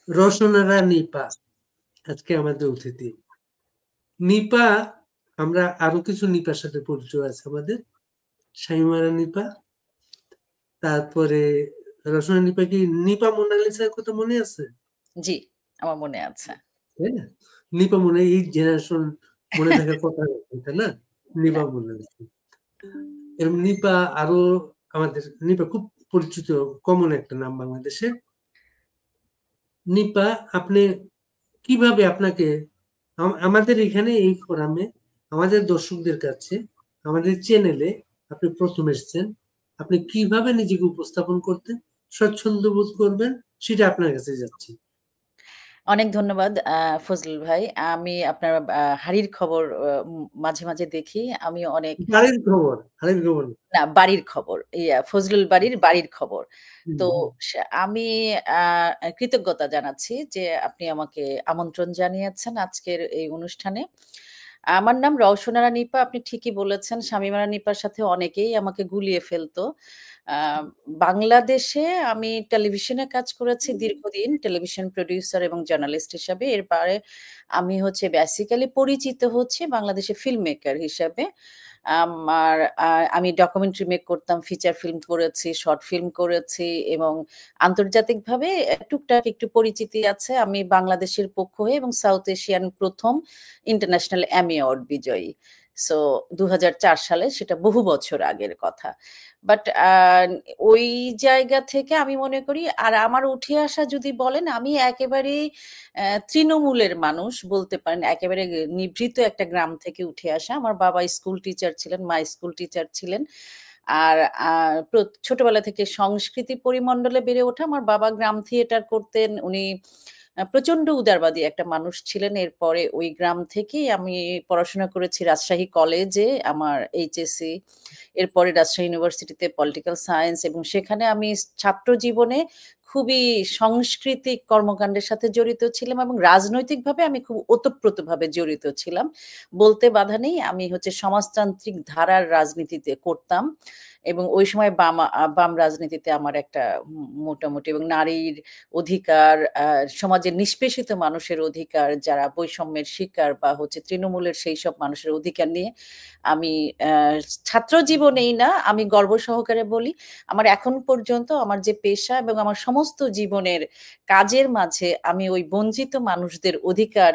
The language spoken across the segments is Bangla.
রসনারা নিপা আজকে আমাদের অতিথি। নিপা, আমরা আরো কিছু নিপার সাথে পরিচয় আছে আমাদের। শামিমারা নিপা, তারপরে রসনা নিপা। কি নিপা মোনালিসার কথা মনে আছে? জি, আমার মনে আছে। তাই না? নিপা মনে এই জেনারেশন মনে থাকার কথা, তাই না? নিপা মোনালিসা, এরকম নিপা আরো আমাদের। নিপা খুব পরিচিত, কমন একটা নাম বাংলাদেশে। নিপা, আপনি কিভাবে আপনাকে আমাদের এখানে এই ফোরামে আমাদের দর্শকদের কাছে আমাদের চ্যানেলে আপনি প্রথম এসেছেন, আপনি কিভাবে নিজেকে উপস্থাপন করতে স্বচ্ছন্দ বোধ করবেন সেটা আপনার কাছে যাচ্ছি। অনেক ধন্যবাদ ফজলুল ভাই। আমি আপনার হাঁড়ির খবর মাঝে, মাঝে দেখি। আমি অনেক বাড়ির খবর, হারের খবর না। না, বাড়ির খবর। ফজলুল বাড়ির বাড়ির খবর। হুম, তো হুম। আমি আ কৃতজ্ঞতা জানাচ্ছি যে আপনি আমাকে আমন্ত্রণ জানিয়েছেন আজকের এই অনুষ্ঠানে। আমার নাম রওশনারা নিপা। আপনি ঠিকই বলেছেন। শামীমারা নিপার সাথে অনেকেই আমাকে গুলিয়ে ফেলতো। আ বাংলাদেশে আমি টেলিভিশনে কাজ করেছি দীর্ঘদিন, টেলিভিশন প্রোডিউসার এবং জার্নালিস্ট হিসাবে। এরপরে আমি হচ্ছে বেসিক্যালি পরিচিত হচ্ছি বাংলাদেশে ফিল্ম মেকার হিসাবে। আমার আমি ডকুমেন্টারি মেক করতাম, ফিচার ফিল্ম করেছি, শর্ট ফিল্ম করেছি এবং আন্তর্জাতিকভাবে টুকটাক একটু পরিচিতি আছে। আমি বাংলাদেশের পক্ষ হয়ে এবং সাউথ এশিয়ান ১ম ইন্টারন্যাশনাল অ্যামি অ্যাওয়ার্ড বিজয়ী। সো ২০০৪ সালে, সেটা বহু বছর আগের কথা। বাট ওই জায়গা থেকে আমি মনে করি, আর আমার উঠে আসা যদি বলেন, আমি একেবারেই তৃণমূলের মানুষ বলতে পারেন। একেবারে নিভৃত একটা গ্রাম থেকে উঠে আসা। আমার বাবা স্কুল টিচার ছিলেন, মা স্কুল টিচার ছিলেন। আর ছোটবেলা থেকে সংস্কৃতি পরিমণ্ডলে বেড়ে ওঠা। আমার বাবা গ্রাম থিয়েটার করতেন। উনি প্রচন্ড উদারবাদী একটা মানুষ ছিলেন। এরপরে ওই গ্রাম থেকেই আমি পড়াশোনা করেছি রাজশাহী কলেজে, আমার এইচএসসি। এরপরে রাজশাহী ইউনিভার্সিটিতে পলিটিক্যাল সায়েন্স, এবং সেখানে আমি ছাত্র জীবনে খুবই সাংস্কৃতিক কর্মকাণ্ডের সাথে জড়িত ছিলাম এবং রাজনৈতিকভাবে আমি খুব ওতপ্রোতভাবে জড়িত ছিলাম। বলতে বাধা নেই, আমি হচ্ছে সমাজতান্ত্রিক ধারার রাজনীতিতে করতাম এবং ওই সময় বাম রাজনীতিতে আমার একটা মোটামুটি, এবং নারীর অধিকার, সমাজের নিষ্পেষিত মানুষের অধিকার, যারা বৈষম্যের শিকার বা হচ্ছে তৃণমূলের সেই সব মানুষের অধিকার নিয়ে আমি ছাত্র জীবনেই না, আমি গর্ব সহকারে বলি, আমার এখন পর্যন্ত আমার যে পেশা এবং আমার সমস্ত জীবনের কাজের মাঝে আমি ওই বঞ্চিত মানুষদের অধিকার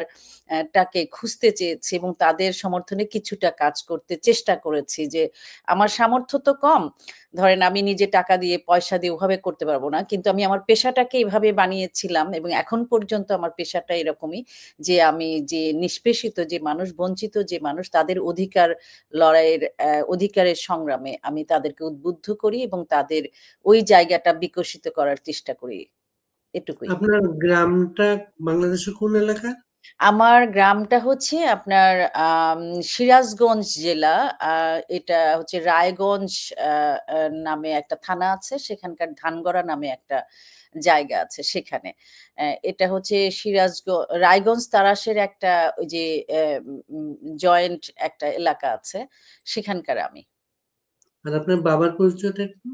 টাকে খুঁজতে চেয়েছি এবং তাদের সমর্থনে কিছুটা কাজ করতে চেষ্টা করেছি। যে আমার সামর্থ্য তো কম, ধরেন আমি নিজে টাকা দিয়ে পয়সা দিয়ে ওভাবে করতে পারবো না, কিন্তু আমি আমার পেশাটাকে এইভাবে বানিয়েছিলাম এবং এখন পর্যন্ত আমার পেশাটা এরকমই, যে আমি যে নিষ্পেষিত যে মানুষ, বঞ্চিত যে মানুষ, তাদের অধিকার লড়াইয়ের, অধিকারের সংগ্রামে আমি তাদেরকে উদ্বুদ্ধ করি এবং তাদের ওই জায়গাটা বিকশিত করার চেষ্টা করি। এটুকুই। আপনার গ্রামটা বাংলাদেশের কোন এলাকা? আমার গ্রামটা হচ্ছে আপনার সিরাজগঞ্জ জেলা। এটা হচ্ছে রায়গঞ্জ নামে একটা থানা আছে, সেখানকার ধানগড়া নামে একটা জায়গা আছে সেখানে। এটা হচ্ছে রায়গঞ্জ তারাসের একটা ওই যে জয়েন্ট একটা এলাকা আছে, সেখানকার আমি। আর আপনার বাবার পরিচয়টা একটু।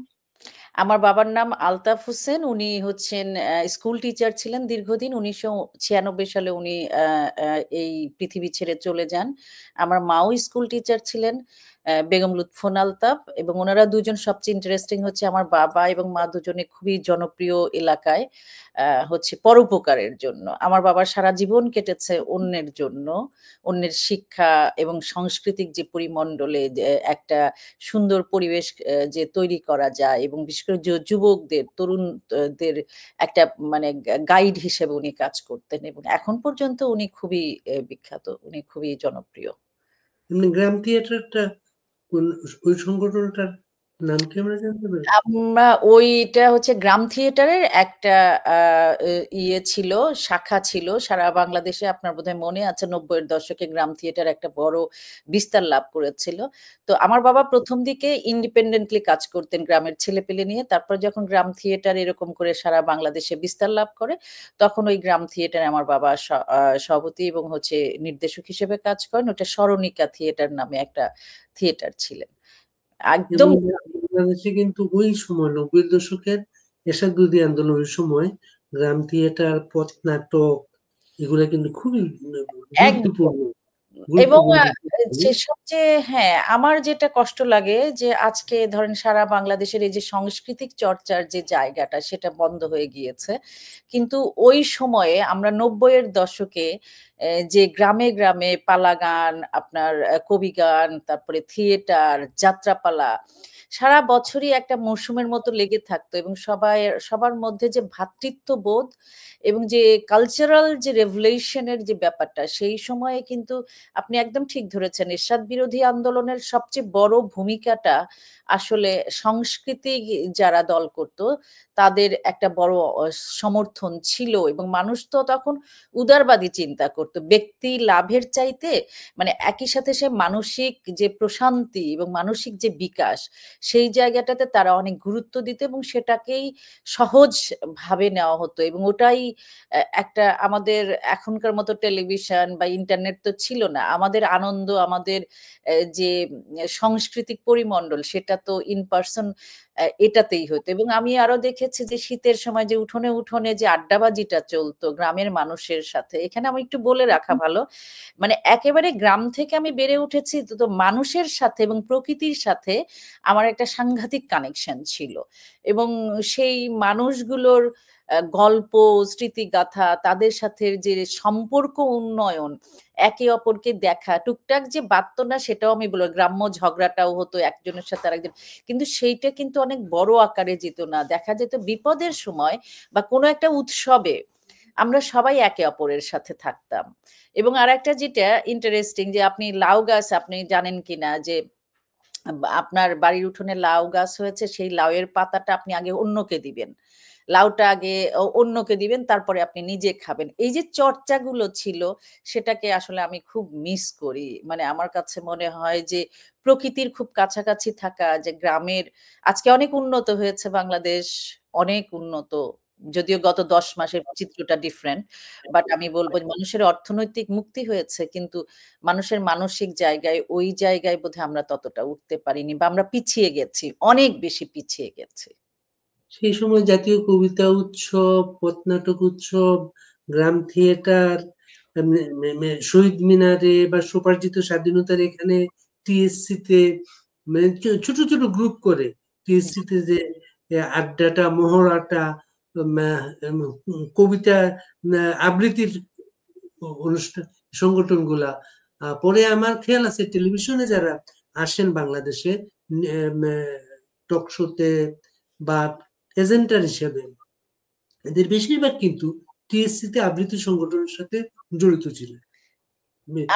আমার বাবার নাম আলতাফ হোসেন। উনি হচ্ছেন স্কুল টিচার ছিলেন দীর্ঘদিন। ১৯৯৬ সালে উনি এই পৃথিবী ছেড়ে চলে যান। আমার মাও স্কুল টিচার ছিলেন, বেগম লুৎফুন আলতাফ, এবং ওনারা দুজন, সবচেয়ে ইন্টারেস্টিং হচ্ছে আমার বাবা এবং মা দুজনে খুবই জনপ্রিয় এলাকায় হচ্ছে পরোপকারের জন্য। আমার বাবার সারা জীবন কেটেছে অন্যের জন্য, অন্যের শিক্ষা এবং সাংস্কৃতিক যে পরিমণ্ডলে যে একটা সুন্দর পরিবেশ যে তৈরি করা যায়, এবং বিশেষ করে যুবকদের, তরুণদের একটা মানে গাইড হিসেবে উনি কাজ করতেন এবং এখন পর্যন্ত উনি খুবই বিখ্যাত, উনি খুবই জনপ্রিয়। এমনি গ্রাম থিয়েটারটা কোন, ওই সংগঠনটার নাম কি আমরা জানতে পারি? আমরা ওইটা হচ্ছে গ্রাম থিয়েটারের একটা ইয়ে ছিল, শাখা ছিল সারা বাংলাদেশে। আপনার বোধহয় মনে আছে ৯০-এর দশকে গ্রাম থিয়েটার একটা বড় বিস্তার লাভ করেছিল। তো আমার বাবা প্রথম দিকে ইন্ডিপেন্ডেন্টলি কাজ করতেন গ্রামের ছেলেপেলে নিয়ে। তারপর যখন গ্রাম থিয়েটার এরকম করে সারা বাংলাদেশে বিস্তার লাভ করে, তখন ওই গ্রাম থিয়েটারে আমার বাবা সভাপতি এবং হচ্ছে নির্দেশক হিসেবে কাজ করেন। ওটা স্মরণিকা থিয়েটার নামে একটা থিয়েটার ছিলেন একদম। এবং বাংলাদেশে কিন্তু ওই সময় ৯০-এর দশকের এরশাদ বিরোধী আন্দোলনের সময় গ্রাম থিয়েটার, পথনাটক এগুলা কিন্তু খুবই একদম। গুরুত্বপূর্ণ এবং গুরুত্বপূর্ণ দিক। যেসব যে হ্যাঁ, আমার যেটা কষ্ট লাগে যে আজকে ধরেন সারা বাংলাদেশের এই যে সাংস্কৃতিক চর্চার যে জায়গাটা সেটা বন্ধ হয়ে গিয়েছে। কিন্তু ওই সময়ে আমরা ৯০ এর দশকে যে গ্রামে, গ্রামে পালা গান, আপনার কবি গান, তারপরে থিয়েটার, যাত্রাপালা সারা বছরই একটা মরশুমের মতো লেগে থাকতো এবং সবার মধ্যে যে ভ্রাতৃত্ববোধ এবং যে কালচারাল যে রেভলিউশন এর যে ব্যাপারটা সেই সময়ে কিন্তু আপনি একদম ঠিক ধরেছেন। এরশাদ বিরোধী আন্দোলনের সবচেয়ে বড় ভূমিকাটা আসলে সংস্কৃতি যারা দল করত তাদের একটা বড় সমর্থন ছিল এবং মানুষ তো তখন উদারবাদী চিন্তা করত ব্যক্তি লাভের চাইতে মানে একই সাথে সে মানসিক যে প্রশান্তি এবং মানসিক যে বিকাশ সেই জায়গাটাতে তারা অনেক গুরুত্ব দিত এবং সেটাকেই সহজ ভাবে নেওয়া হতো এবং ওটাই একটা আমাদের এখনকার মতো টেলিভিশন বা ইন্টারনেট তো ছিল না আমাদের আনন্দ আমাদের যে সাংস্কৃতিক পরিমণ্ডল সেটা তো ইন পার্সন এটাতেই হতো এবং আমি আরো দেখেছি যে শীতের সময় যে উঠোনে উঠোনে যে আড্ডাবাজিটা চলতো গ্রামের মানুষের সাথে এখানে আমি একটু বলে রাখা ভালো মানে একেবারে গ্রাম থেকে আমি বেড়ে উঠেছি তো মানুষের সাথে এবং প্রকৃতির সাথে আমার একটা সাংঘাতিক কানেকশন ছিল এবং সেই মানুষগুলোর গল্প স্মৃতিগাথা তাদের সাথে যে সম্পর্ক উন্নয়ন একে অপরকে দেখা টুকটাক যে বাড়তো না সেটাও আমি বলবো গ্রাম্য ঝগড়াটাও হতো একজনের সাথে আরেকজন কিন্তু সেইটা কিন্তু অনেক বড় আকারে যেত না দেখা যেত বিপদের সময় বা কোনো একটা উৎসবে আমরা সবাই একে অপরের সাথে থাকতাম এবং আর একটা যেটা ইন্টারেস্টিং যে আপনি লাউ গাছ আপনি জানেন কিনা যে আপনার বাড়ির উঠোনে লাউ গাছ হয়েছে সেই লাউয়ের পাতাটা আপনি আগে অন্যকে দিবেন লাউটা আগে অন্যকে দিবেন তারপরে আপনি নিজে খাবেন এই যে চর্চাগুলো ছিল সেটাকে আসলে আমি খুব মিস করি মানে আমার কাছে মনে হয় যে প্রকৃতির খুব কাছাকাছি থাকা যে গ্রামের আজকে অনেক উন্নত হয়েছে বাংলাদেশ অনেক উন্নত যদিও গত ১০ মাসের চিত্রটা ডিফারেন্ট বাট আমি বলবো যে মানুষের অর্থনৈতিক মুক্তি হয়েছে কিন্তু মানুষের মানসিক জায়গায় ওই জায়গায় বোধহয় আমরা ততটা উঠতে পারিনি বা আমরা পিছিয়ে গেছি অনেক বেশি পিছিয়ে গেছি সেই সময় জাতীয় কবিতা উৎসব, পথনাটক উৎসব, গ্রাম থিয়েটার, শহীদ মিনারে বা স্বোপার্জিত স্বাধীনতার এখানে টিএসসি তে মানে ছোট ছোট গ্রুপ করে টিএসসি তে যে আড্ডাটা মহড়াটা কবিতা আবৃত্তির অনুষ্ঠান সংগঠনগুলা পরে আমার খেয়াল আছে টেলিভিশনে যারা আসেন বাংলাদেশে টক শোতে বা প্রেজেন্টার হিসেবে এদের বেশিরভাগ কিন্তু টিএসসি তে আবৃত্তি সংগঠনের সাথে জড়িত ছিল।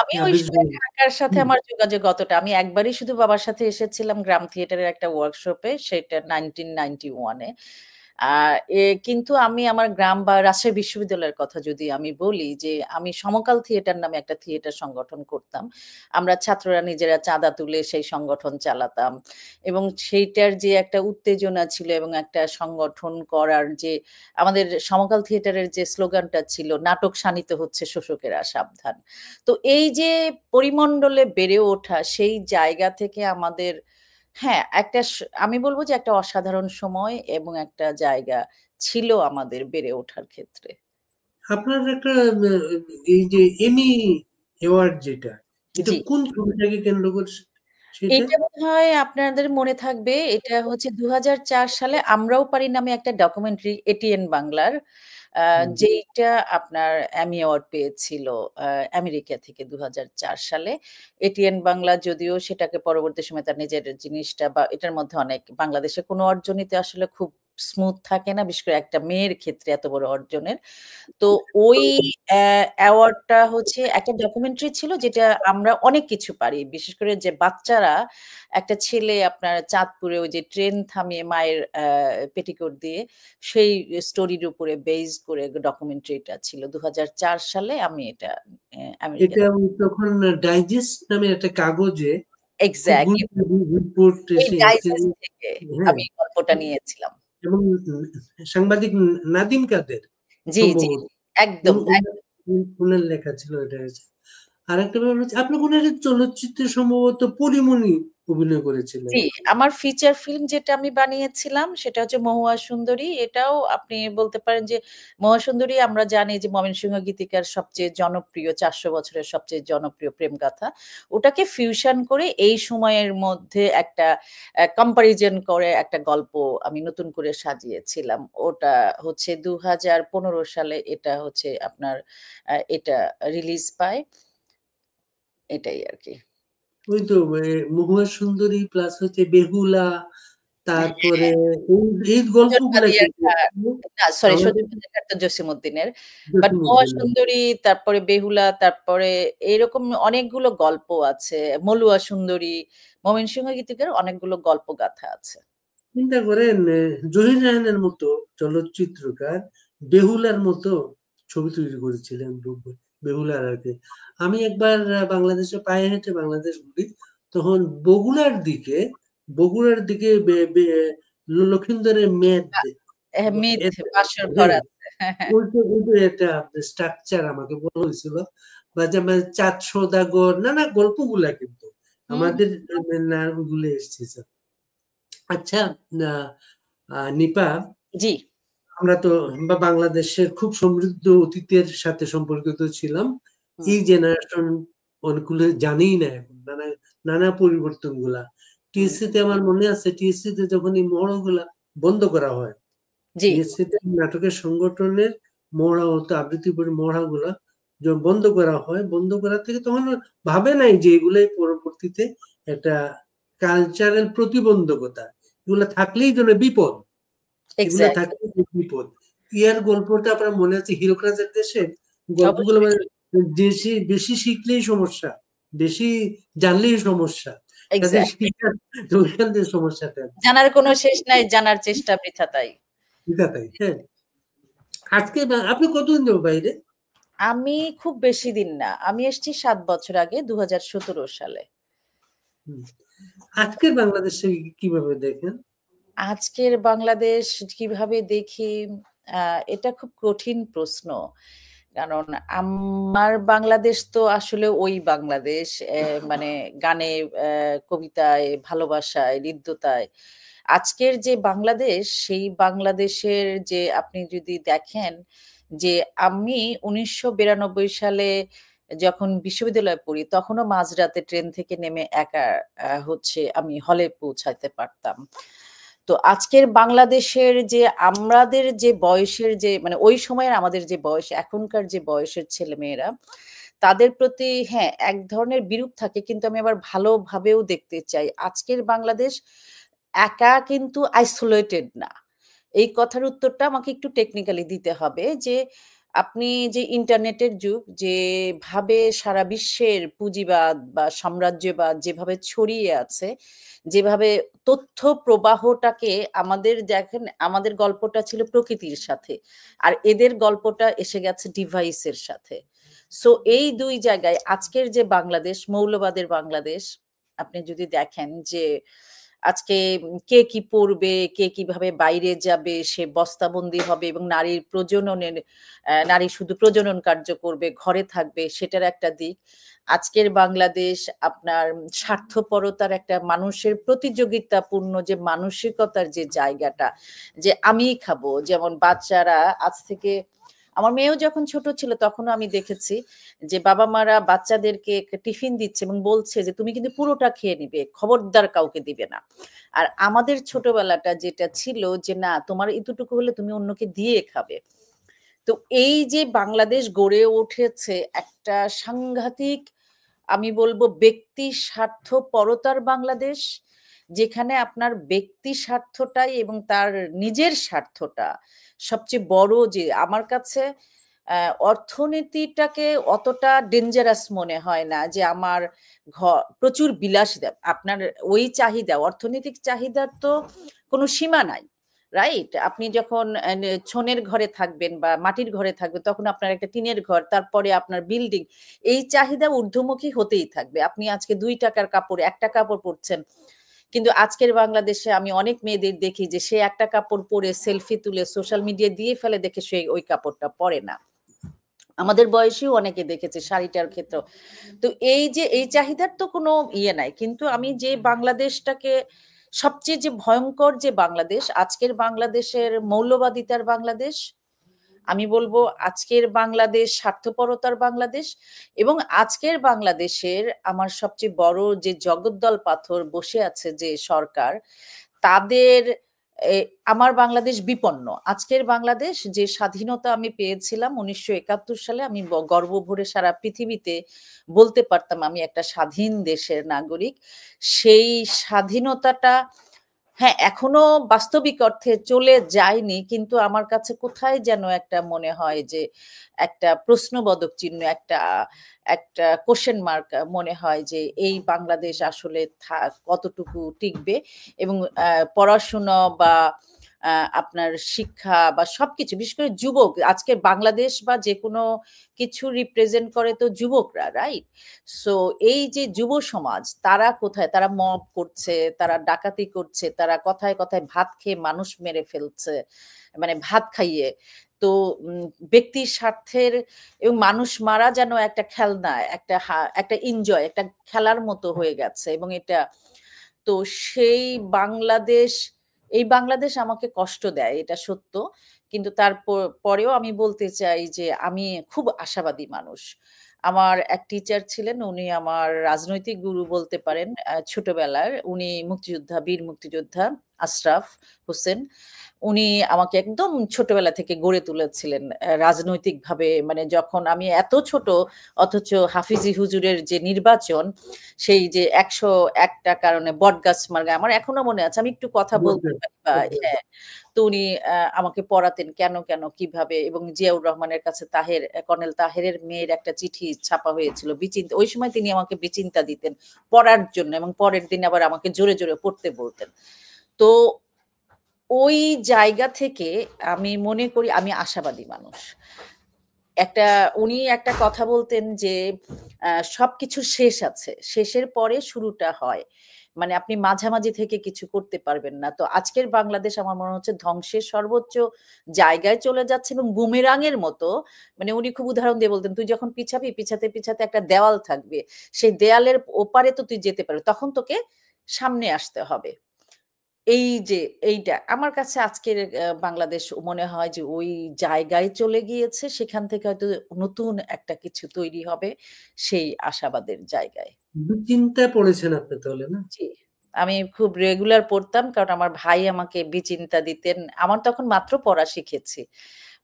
আমি ওই সময় ঢাকার সাথে আমার যোগাযোগ অতটা আমি একবারই শুধু বাবার সাথে এসেছিলাম গ্রাম থিয়েটারের একটা ওয়ার্কশপে সেটা 1991 এ কিন্তু আমি আমার গ্রাম বা রাজশাহী বিশ্ববিদ্যালয়ের কথা যদি আমি বলি যে আমি সমকাল থিয়েটার নামে একটা থিয়েটার সংগঠন করতাম আমরা ছাত্ররা নিজেরা চাঁদা তুলে সেই সংগঠন চালাতাম এবং সেইটার যে একটা উত্তেজনা ছিল এবং একটা সংগঠন করার যে আমাদের সমকাল থিয়েটারের যে স্লোগানটা ছিল নাটক শানিত হচ্ছে শোষকেরা সাবধান তো এই যে পরিমণ্ডলে বেড়ে ওঠা সেই জায়গা থেকে আমাদের হ্যাঁ একটা আমি বলবো যে একটা অসাধারণ সময় এবং একটা জায়গা ছিল আমাদের বেড়ে ওঠার ক্ষেত্রে আপনার একটা এই যে এমি অ্যাওয়ার্ড যেটা এটা জি কোন ছবিটাকে কেন্দ্র করে সেটা? এটা বোধহয় আপনাদের মনে থাকবে এটা হচ্ছে ২০০৪ সালে আমরাও পারি নামে একটা ডকুমেন্টারি এটিএন বাংলার যেইটা আপনার এমি অ্যাওয়ার্ড পেয়েছিল আমেরিকা থেকে ২০০৪ সালে এটিএন বাংলা যদিও সেটাকে পরবর্তী সময় তার নিজের জিনিসটা বা এটার মধ্যে অনেক বাংলাদেশে কোনো অর্জনই তো আসলে খুব স্মুথ থাকে না বিশেষ করে একটা মেয়ের ক্ষেত্রে এত বড় অর্জনের তো ওই অ্যাওয়ার্ডটা হচ্ছে একটা ডকুমেন্টারি ছিল যেটা আমরা অনেক কিছু পারি বিশেষ করে যে বাচ্চারা একটা ছেলে আপনার চাঁদপুরে ওই যে ট্রেন থামিয়ে মায়ের পেটিকোট দিয়ে সেই স্টোরির উপরে বেস করে ডকুমেন্টারিটা ছিল ২০০৪ সালে আমি এটা আমেরিকা এটা তখন ডাইজেস্ট নামে একটা কাগজে খুব এক্স্যাক্টলি গুরুত্বপূর্ণ রিপোর্ট এই এসেছে। ডাইজেস্ট থেকে হ্যাঁ, আমি গল্পটা নিয়েছিলাম এবং সাংবাদিক নাদিম কাদের জি জি সম্ভবত একদম উনার লেখা ছিল এটা। আরেকটা ব্যাপার হচ্ছে আপনার কোনো একটা চলচ্চিত্রে সম্ভবত পরীমণি অভিনয় করেছিলেন। জি, আমার ফিচার ফিল্ম যেটা আমি বানিয়েছিলাম সেটা হচ্ছে 'মহুয়া সুন্দরী'। এটাও আপনি বলতে পারেন যে 'মহুয়া সুন্দরী' আমরা জানি যে ময়মনসিংহ গীতিকার সবচেয়ে জনপ্রিয় ৪০০ বছরের সবচেয়ে জনপ্রিয় প্রেমগাথা। ওটাকে ফিউশন করে এই সময়ের মধ্যে একটা কম্পারিজন করে একটা গল্প আমি নতুন করে সাজিয়েছিলাম। ওটা হচ্ছে ২০১৫ সালে এটা হচ্ছে আপনার এটা রিলিজ পায়। এটাই আরকি। ওই তো মহুয়া সুন্দরী প্লাস হচ্ছে বেহুলা, তারপরে এই এই সুজন গল্পগুলা বাদিয়ার কিন্তু খাঁ, না সরি সুজন আমাদের বাদিয়ার খাঁ তো জসীমউদ্দিনের। বাট 'মহুয়া জসীমউদ্দিনের। সুন্দরী' তারপরে 'বেহুলা' তারপরে এরকম অনেকগুলো গল্প আছে। 'মলুয়া সুন্দরী', ময়মনসিংহ গীতিকার অনেকগুলো গল্পগাথা আছে। চিন্তা করেন জহির রায়হানের মতো চলচ্চিত্রকার বেহুলার মতো ছবি তৈরি করেছিলেন বেহুলার আগে। আমি একবার বাংলাদেশে পায়ে হেঁটে বাংলাদেশ ঘুরি, তখন বগুড়ার দিকে লক্ষিন্দরের মেদ, মিথ, এ- বাসর ঘর হ্যাঁ, আছে। হ্যাঁ, হ্যাঁ। ওই যে একটা স্ট্রাকচার আমাকে বলা হয়েছিল, বা যেমন চাঁদ সওদাগর, নানা গল্পগুলা কিন্তু হুম, আমাদের ওগুলো এসেছে। আচ্ছা, আহ, নিপা, জি। আমরা তো বাংলাদেশের খুব সমৃদ্ধ অতীতের সাথে সম্পর্কিত ছিলাম। হুম, এই জেনারেশন অনেকগুলো জানেই না এখন, নানা নানা পরিবর্তন গুলা। হুম, টিএসসি তে আমার মনে আছে, টিএসসি তে যখন এই মহড়াগুলা বন্ধ করা হয়, জি, টিএসসি তে নাটকের সংগঠনের মহড়া হতো, আবৃত্তি মহড়াগুলা যখন বন্ধ করা হয়, বন্ধ করা থেকে তখন ভাবে নাই যে এগুলাই পরবর্তীতে একটা কালচারাল প্রতিবন্ধকতা, এগুলা থাকলেই যেন বিপদ, এগুলা এক্সাক্টলি। থাকলে বিপদ। ইয়ার গল্পটা আপনার মনে আছে, হিরোক্রাজের দেশে গল্পগুলো অবশ্যই। মানে বেশি বেশি শিখলেই সমস্যা, বেশি জানলেই সমস্যা, কাজে এক্সাক্ট। শিক্ষা ওইখান থেকে সমস্যাটা জানার কোনো শেষ নাই, জানার চেষ্টা বৃথা তাই। শিখা তাই। হ্যাঁ, আজকে আপনি কতদিন যাবো বাইরে? আমি খুব বেশি দিন না। আমি এসেছি ৭ বছর আগে ২০১৭ সালে। হুম। আজকের বাংলাদেশে কিভাবে দেখেন? আজকের বাংলাদেশ কিভাবে দেখি আ এটা খুব কঠিন প্রশ্ন। কারণ আমার বাংলাদেশ তো আসলে ওই বাংলাদেশ মানে গানে, কবিতায়, ভালোবাসায়, হৃদ্যতায়। আজকের যে বাংলাদেশ, সেই বাংলাদেশের যে আপনি যদি দেখেন যে আমি ১৯৯২ সালে যখন বিশ্ববিদ্যালয়ে পড়ি, তখনও মাঝরাতে ট্রেন থেকে নেমে একা হচ্ছে আমি হলে পৌঁছাতে পারতাম। তো আজকের বাংলাদেশের যে আমাদের যে বয়সের যে মানে ওই সময়ের আমাদের যে বয়স, এখনকার যে বয়সের ছেলেমেয়েরা, তাদের প্রতি হ্যাঁ, এক ধরনের বিরূপ থাকে কিন্তু আমি আবার ভালোভাবেও দেখতে চাই। আজকের বাংলাদেশ একা কিন্তু আইসোলেটেড না। এই কথার উত্তরটা আমাকে একটু টেকনিক্যালি দিতে হবে যে, আপনি যে ইন্টারনেটের যুগ, যেভাবে সারা বিশ্বের পুঁজিবাদ বা সাম্রাজ্যবাদ যেভাবে ছড়িয়ে আছে, যেভাবে তথ্য প্রবাহটাকে আমাদের দেখেন আমাদের গল্পটা ছিল প্রকৃতির সাথে। আর এদের গল্পটা এসে গেছে ডিভাইসের সাথে। সো এই ২ জায়গায় আজকের যে বাংলাদেশ, মৌলবাদের বাংলাদেশ, আপনি যদি দেখেন যে আজকে কে কি পড়বে, কে কিভাবে বাইরে যাবে, সে বস্তাবন্দী হবে এবং নারীর প্রজননের নারী শুধু প্রজনন কার্য করবে, ঘরে থাকবে সেটার একটা দিক। আজকের বাংলাদেশ আপনার স্বার্থপরতার একটা মানুষের প্রতিযোগিতাপূর্ণ যে মানসিকতার যে জায়গাটা, যে আমিই খাবো। যেমন বাচ্চারা আজ থেকে আমার মেয়েও যখন ছোট ছিল তখনও আমি দেখেছি যে বাবা-মারা বাচ্চাদেরকে একটা টিফিন দিচ্ছে এবং বলছে যে, "তুমি কিন্তু পুরোটা খেয়ে নিবে। খবরদার কাউকে দিবে না।" আর আমাদের ছোটবেলাটা যেটা ছিল যে, "না, তোমার এতটুকু হলে তুমি অন্যকে দিয়ে খাবে।" তো এই যে বাংলাদেশ গড়ে উঠেছে একটা সাংঘাতিক আমি বলব ব্যক্তি স্বার্থপরতার বাংলাদেশ, যেখানে আপনার ব্যক্তি স্বার্থটাই এবং তার নিজের স্বার্থটা সবচেয়ে বড় যে আমার কাছে অর্থনীতিটাকে অতটা ডেঞ্জারাস মনে হয় না যে আমার ঘ প্রচুর বিলাসিতা। আপনার ওই চাহিদা, অর্থনৈতিক চাহিদার তো কোনো সীমা নাই। রাইট? আপনি যখন ছনের ঘরে থাকবেন বা মাটির ঘরে থাকবেন তখন আপনার একটা টিনের ঘর, তারপরে আপনার বিল্ডিং। এই চাহিদা ঊর্ধ্বমুখী হতেই থাকবে। আপনি আজকে ৳২ কাপড়, ৳১ কাপড় পরছেন। কিন্তু আজকের বাংলাদেশে আমি অনেক মেয়েদের দেখি যে সে একটা কাপড় পরে সেলফি তুলে সোশ্যাল মিডিয়ায় দিয়ে ফেলে দেখে সে ওই কাপড়টা পরে না। আমাদের বয়সীও অনেকে দেখেছে শাড়িটার ক্ষেত্রে। তো এই যে এই চাহিদার তো কোনো ইয়ে নাই, কিন্তু আমি যে বাংলাদেশটাকে সবচেয়ে যে ভয়ঙ্কর যে বাংলাদেশ, আজকের বাংলাদেশের মৌলবাদিতার বাংলাদেশ, আমি বলবো আজকের বাংলাদেশ স্বার্থপরতার বাংলাদেশ, এবং আজকের বাংলাদেশের আমার সবচেয়ে বড় যে জগদ্দল পাথর বসে আছে যে সরকার, তাদের আমার বাংলাদেশ বিপন্ন। আজকের বাংলাদেশ যে স্বাধীনতা আমি পেয়েছিলাম 1971 সালে, আমি গর্ব ভরে সারা পৃথিবীতে বলতে পারতাম আমি একটা স্বাধীন দেশের নাগরিক। সেই স্বাধীনতাটা হ্যাঁ এখনো বাস্তবিক অর্থে চলে যায়নি, কিন্তু আমার কাছে কোথায় যেন একটা মনে হয় যে একটা প্রশ্নবোধক চিহ্ন, একটা একটা কোশ্চেন মার্ক মনে হয় যে এই বাংলাদেশ আসলে কতটুকু টিকবে, এবং পড়াশুনো বা আপনার শিক্ষা বা সবকিছু, বিশেষ করে যুবক, আজকে বাংলাদেশ বা যে কোনো কিছু রিপ্রেজেন্ট করে তো যুবকরা, রাইট? সো এই যে যুব সমাজ, তারা কোথায়? তারা মব করছে, তারা ডাকাতি করছে, তারা কথায় কথায় ভাত খেয়ে মানুষ মেরে ফেলছে, মানে ভাত খাইয়ে। তো ব্যক্তির স্বার্থের, এবং মানুষ মারা যেন একটা খেলনা, একটা এনজয়, একটা খেলার মতো হয়ে গেছে, এবং এটা তো সেই বাংলাদেশ, এই বাংলাদেশ আমাকে কষ্ট দেয়, এটা সত্য। কিন্তু পরেও আমি বলতে চাই যে আমি খুব আশাবাদী মানুষ। আমার এক টিচার ছিলেন, উনি আমার রাজনৈতিক গুরু বলতে পারেন ছোটবেলার। উনি মুক্তিযোদ্ধা, বীর মুক্তিযোদ্ধা আশরাফ হোসেন। উনি আমাকে একদম ছোটবেলা থেকে গড়ে তুলেছিলেন রাজনৈতিকভাবে। মানে যখন আমি এত ছোট, অথচ হাফিজি হুজুরের যে নির্বাচন, সেই যে 101টা কারণে বটগাছ মার্কা, আমার এখনো মনে আছে, আমি একটু কথা বলতে পারি বা হ্যাঁ। তো উনি আমাকে পড়াতেন কেন কেন কিভাবে, এবং জিয়াউর রহমানের কাছে কর্নেল তাহেরের মেয়ের একটা চিঠি ছাপা হয়েছিল বিচিন্তা, ওই সময় তিনি আমাকে বিচিন্তা দিতেন পড়ার জন্য, এবং পরের দিন আবার আমাকে জোরে জোরে পড়তে বলতেন। তো ওই জায়গা থেকে আমি মনে করি আমি আশাবাদী মানুষ। উনি একটা কথা বলতেন যে সবকিছু শেষ আছে, শেষের পরে শুরুটা হয়। মানে আপনি মাঝামাঝি থেকে কিছু করতে পারবেন না। তো আজকের বাংলাদেশ আমার মনে হচ্ছে ধ্বংসের সর্বোচ্চ জায়গায় চলে যাচ্ছে, এবং বুমেরাঙের মতো। মানে উনি খুব উদাহরণ দিয়ে বলতেন, তুই যখন পিছাবি, পিছাতে পিছাতে একটা দেওয়াল থাকবে, সেই দেয়ালের ওপারে তো তুই যেতে পারবি, তখন তোকে সামনে আসতে হবে। এই যে এইটা আমার কাছে আজকের বাংলাদেশ মনে হয় যে ওই জায়গায় চলে গিয়েছে, সেখান থেকে হয়তো নতুন একটা কিছু তৈরি হবে, সেই আশাবাদের জায়গায়। দুশ্চিন্তায় পড়েছেন আপনি তাহলে, না? জি, আমি খুব রেগুলার পড়তাম, কারণ আমার ভাই আমাকে বিচিন্তা দিতেন। আমার তখন মাত্র পড়া শিখেছি।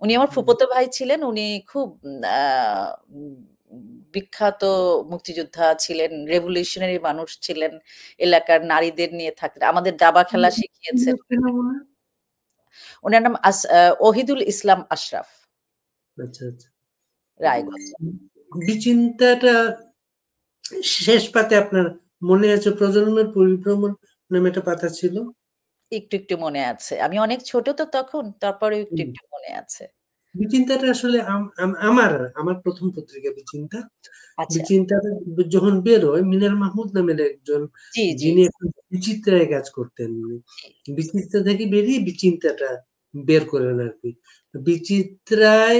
উনি আমার ফুফাতো ভাই ছিলেন। উনি খুব বিখ্যাত মুক্তিযোদ্ধা ছিলেন, রেভলিউশনারি মানুষ ছিলেন, এলাকার নারীদের নিয়ে থাকতেন, আমাদের দাবা খেলা শিখিয়েছেন। উনার নাম ওহিদুল ইসলাম আশরাফ, আচ্ছা আচ্ছা। রায়গঞ্জ। বিচিন্তাটা শেষ পাতে আপনার মনে আছে প্রজন্মের পরিভ্রমণ নামে একটা পাতা ছিল? একটু একটু মনে আছে, আমি অনেক ছোট তো তখন, তারপরে একটু একটু মনে আছে। বিচিন্তাটা আসলে আমার প্রথম পত্রিকা বিচিন্তা। আচ্ছা। বিচিন্তাটা যখন বের হয়, মিনার মাহমুদ নামের একজন, জি জি যিনি এখন বিচিত্রায় কাজ করতেন, বিচিত্রা থেকে বেরিয়ে বিচিন্তাটা বের করেন আর কি। বিচিত্রায়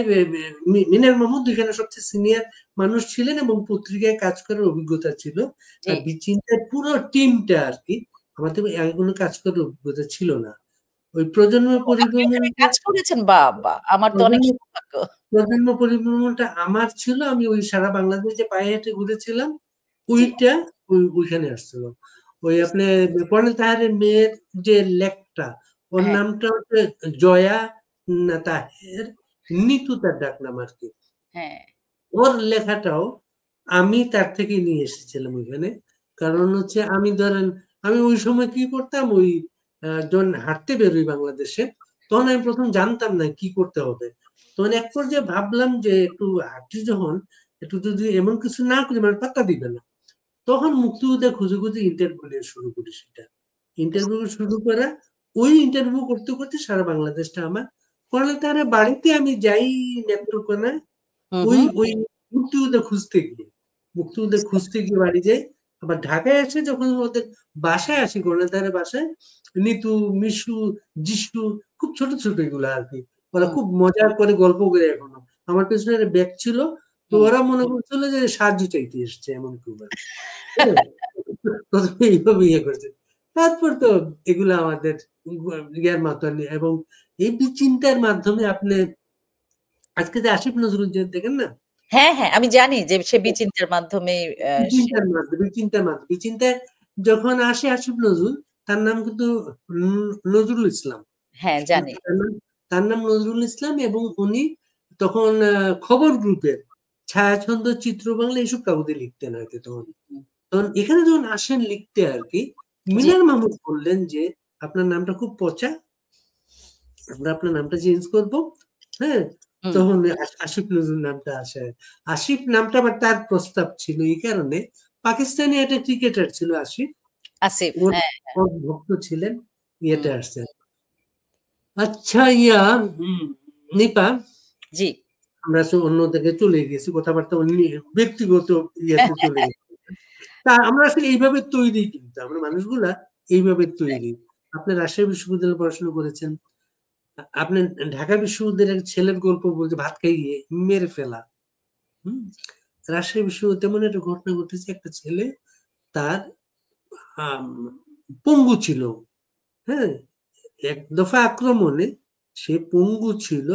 মিনার মাহমুদ এখানে সবচেয়ে সিনিয়র মানুষ ছিলেন এবং পত্রিকায় কাজ করার অভিজ্ঞতা ছিল। জি। আর বিচিন্তার পুরো টিমটা আর কি, আমাদের আগে কোনো কাজ করার অভিজ্ঞতা ছিল না। ওই প্রজন্ম আপনি ওখানে পরিভ্রমণটা কাজ করেছেন? বাবা! আমার তো অনেক প্রজন্ম সৌভাগ্য। প্রজন্ম পরিভ্রমণটা আমার ছিল। আমি ওই সারা বাংলাদেশ যে পায়ে হেঁটে ঘুরেছিলাম, জি। ওইটা ওইখানে আসছিল। ওই আপনি কর্নেল তাহেরের মেয়ের যে লেখটা, ওর হ্যাঁ, নামটা হচ্ছে জয়া তাহের, নিতু তার ডাক নাম আর কি। হ্যাঁ। ওর লেখাটাও আমি তার থেকে নিয়ে এসেছিলাম ওইখানে। কারণ হচ্ছে আমি ওই সময় কি করতাম, ওই যখন হাঁটতে বেরোই বাংলাদেশে, তখন আমি প্রথম জানতাম না কি করতে হবে। তখন এক পর্যায়ে ভাবলাম যে একটু হাঁটি যখন, একটু যদি এমন কিছু না করি, মানে পাত্তা দিবে না, তখন মুক্তিযোদ্ধা খুঁজে খুঁজে ইন্টারভিউ দিয়ে শুরু করি। সেটা ইন্টারভিউ শুরু করা, ওই ইন্টারভিউ করতে করতে সারা বাংলাদেশটা আমার। পরে তার বাড়িতে আমি যাই নেত্রকোনায়, হুম, ওই হুম। ওই মুক্তিযোদ্ধা খুঁজতে গিয়ে বাড়ি যাই। আবার ঢাকায় এসে যখন ওদের বাসায় আসি, কর্ণধারের বাসায়, নিতু, মিশু, যিশু, খুব ছোট ছোট এগুলো আর কি, ওরা হুম। খুব মজা করে গল্প করে এখনো। আমার পেছনে একটা ব্যাগ ছিল, তো ওরা মনে করছিল যে সাহায্য চাইতে এসছে এমন কেউ। প্রথমে এইভাবে ইয়ে করছে, তারপর তো এগুলো আমাদের ইয়ার মাধ্যমে এবং এই চিন্তার মাধ্যমে আপনি আজকে যে আসিফ নজরুল যে দেখেন না, হ্যাঁ, হ্যাঁ, আমি জানি যে সে বিচিন্তার মাধ্যমে সে বিচিন্তায় যখন আসে আসিফ নজরুল, তার নাম কিন্তু নজরুল ইসলাম। হ্যাঁ, জানি। তার নাম নজরুল ইসলাম এবং উনি তখন খবর গ্রুপের ছায়াছন্দ, চিত্র বাংলা এইসব কাগজে লিখতেন আর কি তখন। তখন এখানে যখন আসেন লিখতে আর কি, জি। মিনার মাহমুদ বললেন যে আপনার নামটা খুব পচা, আমরা আপনার নামটা চেঞ্জ করবো। হ্যাঁ, হুম, তখন আসিফ নজরুল নামটা আসে। আসিফ নামটা আবার তার প্রস্তাব ছিল এই কারণে, পাকিস্তানি একটা ক্রিকেটার ছিল আসিফ, আসিফ, ওর হ্যাঁ, ওর ভক্ত ছিলেন, হুম, ইয়েটা আসছে। আচ্ছা নিপা, জি। আমরা অন্য দিকে চলে গেছি, কথাবার্তা অন্য ব্যক্তিগত ইয়েতে চলে গেছি। তা আমরা আসলে এইভাবে তৈরি, কিন্তু আমরা মানুষগুলা এইভাবে তৈরি। আপনি রাজশাহী বিশ্ববিদ্যালয়ে পড়াশোনা করেছেন, আপনি ঢাকা বিশ্ববিদ্যালয়ের ছেলের গল্প বলতে ভাত খাইয়ে মেরে ফেলা। হুম, রাজশাহী বিশ্ববিদ্যালয়ে তেমন একটা ঘটনা ঘটেছে, একটা ছেলে তার আম, পঙ্গু ছিল। হ্যাঁ, এক দফা আক্রমণে সে পঙ্গু ছিল,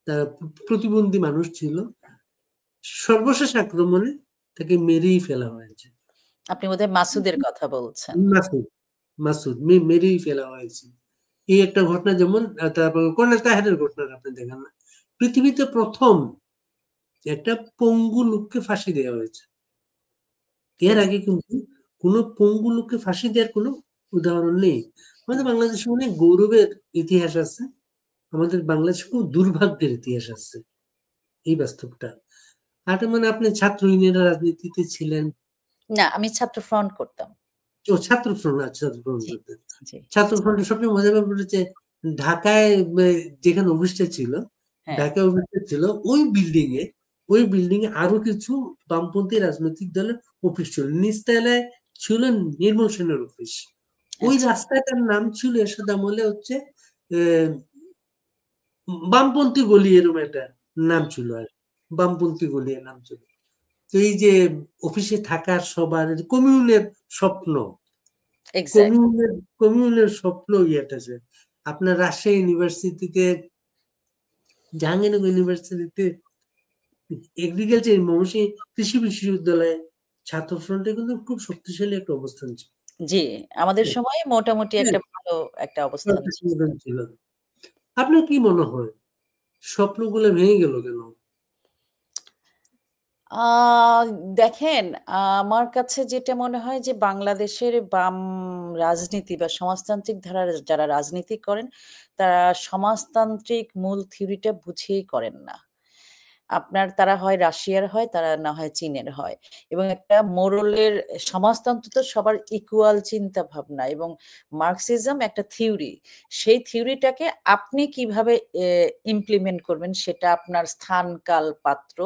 তার প্রতিবন্ধী মানুষ ছিল, সর্বশেষ আক্রমণে তাকে মেরেই ফেলা হয়েছে। আপনি বোধহয় মাসুদের কথা বলছেন। মাসুদ, মেরেই ফেলা হয়েছে। এই একটা ঘটনা যেমন, তারপর কর্নেল তাহেরের ঘটনা আপনি দেখেন না, পৃথিবীতে প্রথম একটা পঙ্গু লোককে ফাঁসি দেওয়া হয়েছে। এর জি, আগে কিন্তু কোনো পঙ্গু লোককে ফাঁসি দেওয়ার কোনো উদাহরণ নেই। আমাদের হুম, বাংলাদেশে অনেক গৌরবের ইতিহাস আছে, আমাদের বাংলাদেশে খুব দুর্ভাগ্যের ইতিহাস আছে, এই বাস্তবটা। আর মানে আপনি ছাত্র ইউনিয়নের রাজনীতিতে ছিলেন। না, আমি ছাত্র ফ্রন্ট করতাম। ও ছাত্র ফ্রন্ট, আচ্ছা, ছাত্র ফ্রন্ট জি, করতেন। জি, ছাত্র ফ্রন্টের সবচেয়ে মজার ব্যাপার হচ্ছে ঢাকায় যেখানে অফিসটা ছিল, হ্যাঁ, ঢাকায় অফিসটা ছিল ওই বিল্ডিং এ আরো কিছু বামপন্থী রাজনৈতিক দলের অফিস ছিল, নিচতলায় ছিল নির্মল সেনের অফিস। ওই আচ্ছা, রাস্তাটার নাম ছিল এরশাদ আমলে হচ্ছে আহ, বামপন্থী গলি, এরকম একটা নাম হুম, ছিল আর, বামপন্থী গলি এর নাম ছিল। তো এই যে অফিসে থাকার সবার কমিউনের স্বপ্ন, এক্সাক্ট। কমিউনের কমিউনের স্বপ্ন ইয়েটা আছে। আপনার রাজশাহী ইউনিভার্সিটিতে, জাহাঙ্গীরনগর ইউনিভার্সিটিতে এগ্রিকালচার ময়মনসিংহ কৃষি বিশ্ববিদ্যালয়ে ছাত্র ফ্রন্টে কিন্তু খুব শক্তিশালী একটা অবস্থান ছিল। জি, আমাদের সময়ে মোটামুটি একটা ভালো একটা অবস্থান ছিল। ছিল। আপনার কি মনে হয় স্বপ্নগুলো ভেঙে গেল কেন? আ দেখেন, আমার কাছে যেটা মনে হয় যে বাংলাদেশের বাম রাজনীতি বা সমাজতান্ত্রিক ধারার যারা রাজনীতি করেন, তারা সমাজতান্ত্রিক মূল থিওরিটা বুঝেই করেন না। আপনার তারা হয় রাশিয়ার হয়, তারা না হয় চীনের হয়। এবং একটা মোরালের সমাজতন্ত্র তো সবার ইকুয়াল চিন্তা ভাবনা এবং মার্কসিজম একটা থিওরি। সেই থিওরিটাকে আপনি কিভাবে ইমপ্লিমেন্ট করবেন সেটা আপনার স্থান, কাল, পাত্র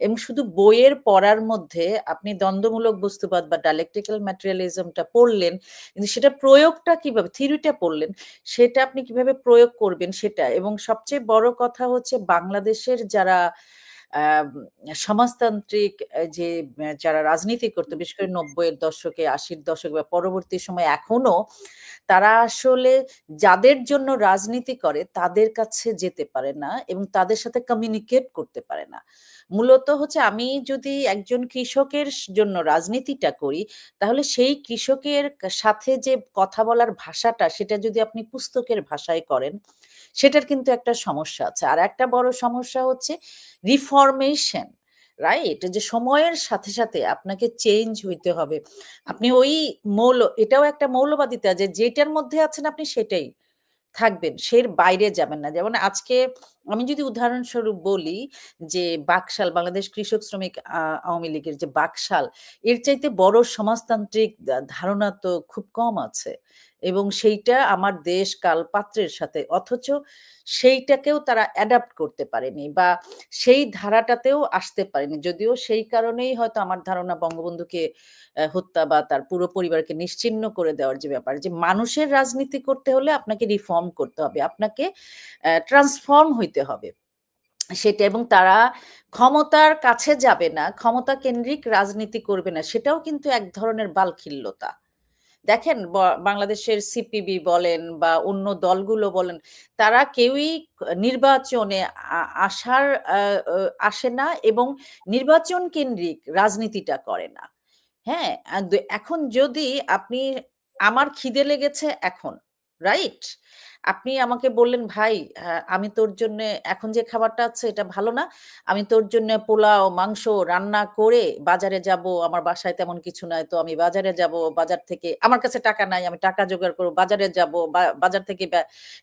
এবং শুধু বইয়ের পড়ার মধ্যে আপনি দ্বন্দ্বমূলক বস্তুবাদ বা ডায়ালেকটিক্যাল ম্যাটেরিয়ালিজমটা পড়লেন, কিন্তু সেটা প্রয়োগটা কিভাবে থিওরিটা পড়লেন, সেটা আপনি কিভাবে প্রয়োগ করবেন সেটা। এবং সবচেয়ে বড় কথা হচ্ছে বাংলাদেশের যারা আম সমাজতান্ত্রিক যে যারা রাজনীতি করতো, বিশেষ করে ৯০ এর দশকে, ৮০ র দশকে বা পরবর্তী সময়ে এখনো তারা আসলে যাদের জন্য রাজনীতি করে তাদের কাছে যেতে পারে না এবং তাদের সাথে কমিউনিকেট করতে পারে না। মূলত হচ্ছে আমি যদি একজন কৃষকের জন্য রাজনীতিটা করি, তাহলে সেই কৃষকের সাথে যে কথা বলার ভাষাটা সেটা যদি আপনি পুস্তকের ভাষায় করেন, সেটার কিন্তু একটা সমস্যা আছে। আর একটা বড় সমস্যা হচ্ছে রিফর্মেশন, রাইট? যে সময়ের সাথে, সাথে আপনাকে চেঞ্জ হইতে হবে। আপনি ওই এটাও একটা মৌলবাদিতা যে যেটার মধ্যে আছেন আপনি সেটাই থাকবেন। সের বাইরে যাবেন না। যেমন আজকে আমি যদি উদাহরণস্বরূপ বলি যে বাকশাল, বাংলাদেশ কৃষক শ্রমিক আওয়ামী লীগের যে বাকশাল, এর চাইতে বড় সমাজতান্ত্রিক ধারণা তো খুব কম আছে। এবং সেইটা আমার দেশ কাল পাত্রের সাথে, অথচ সেইটাকেও তারা অ্যাডাপ্ট করতে পারেনি বা সেই ধারাটাতেও আসতে পারেনি। যদিও সেই কারণেই হয়তো আমার ধারণা বঙ্গবন্ধুকে হত্যা বা তার পুরো পরিবারকে নিশ্চিহ্ন করে দেওয়ার যে ব্যাপার, যে মানুষের রাজনীতি করতে হলে আপনাকে রিফর্ম করতে হবে। আপনাকে ট্রান্সফর্ম হইতে হবে। সেটা, এবং তারা ক্ষমতার কাছে যাবে না, ক্ষমতা কেন্দ্রিক রাজনীতি করবে না। সেটাও কিন্তু এক ধরনের বালখিল্যতা। দেখেন বাংলাদেশের সিপিবি বলেন বা অন্য দলগুলো বলেন, তারা কেউই নির্বাচনে আসার আ অ আসে না এবং নির্বাচন কেন্দ্রিক রাজনীতিটা করে না। হ্যাঁ? এখন যদি আপনি, আমার খিদে লেগেছে এখন, রাইট? আপনি আমাকে বললেন, "ভাই, আমি তোর জন্যে এখন যে খাবারটা আছে এটা ভালো না। আমি তোর জন্যে পোলাও, মাংস রান্না করে বাজারে যাবো। আমার বাসায় তেমন কিছু নাই। তো আমি বাজারে যাবো। বাজার থেকে আমার কাছে টাকা নাই। আমি টাকা জোগাড় করব। বাজারে যাবো। বাজার থেকে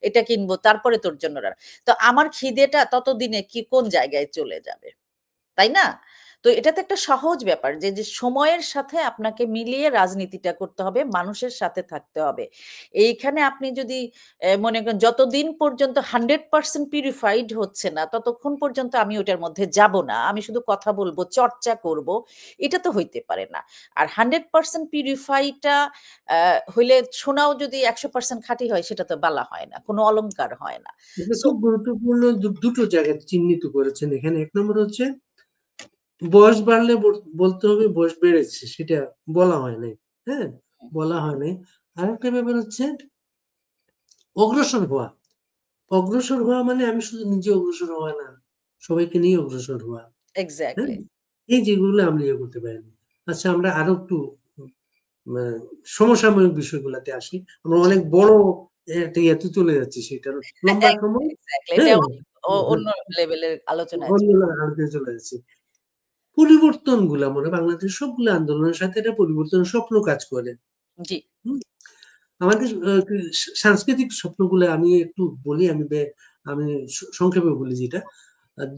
এটা কিনবো। তারপরে তোর জন্য তো আমার খিদেটা ততদিনে কোন জায়গায় চলে যাবে?" তাই না? তো এটা তো একটা সহজ ব্যাপার যে সময়ের সাথে আপনাকে মিলিয়ে রাজনীতিটা করতে হবে, মানুষের সাথে থাকতে হবে। এইখানে আপনি যদি মনে করেন যতদিন পর্যন্ত 100% পিউরিফাইড হচ্ছে না, ততক্ষণ পর্যন্ত আমি ওটার মধ্যে যাব না। আমি শুধু কথা বলব, চর্চা করব। এটা তো হইতে পারে না। আর 100% পিউরিফাইটা আ হইলে সোনাও যদি 100% খাঁটি হয় সেটা তো বালা হয় না। কোনো অলংকার হয় না। এটা সো খুব গুরুত্বপূর্ণ দুটো জায়গায় চিহ্নিত করেছেন এখানে। এক নম্বর হচ্ছে বয়স বাড়লে বলতে হবে বয়স বেড়েছে, সেটা বলা হয় নাই। হ্যাঁ, বলা হয় নাই। আরেকটা ব্যাপার হচ্ছে অগ্রসর হওয়া। অগ্রসর হওয়া মানে আমি শুধু নিজে অগ্রসর হওয়া না, সবাইকে নিয়ে অগ্রসর হওয়া। হ্যাঁ, এক্সাক্টলি। এই যেগুলো আমরা ইয়ে করতে পারিনি। আচ্ছা, আমরা আরো একটু মানে সমসাময়িক বিষয়গুলাতে আসি। আমরা জি। অনেক বড় একটা ইয়েতে চলে যাচ্ছি, সেটার লম্বা সময়। এক্সাক্টলি। এটা হ্যাঁ, অনেক অন্য লেভেলের আলোচনায় অন্য আলোচনায় চলে যাচ্ছি। পরিবর্তনগুলা মানে বাংলাদেশের সবগুলো আন্দোলনের সাথে একটা পরিবর্তনের স্বপ্ন কাজ করে। জি। হুম? আমাদের সাংস্কৃতিক স্বপ্নগুলো আমি একটু বলি, আমি সংক্ষেপে বলি যেটা।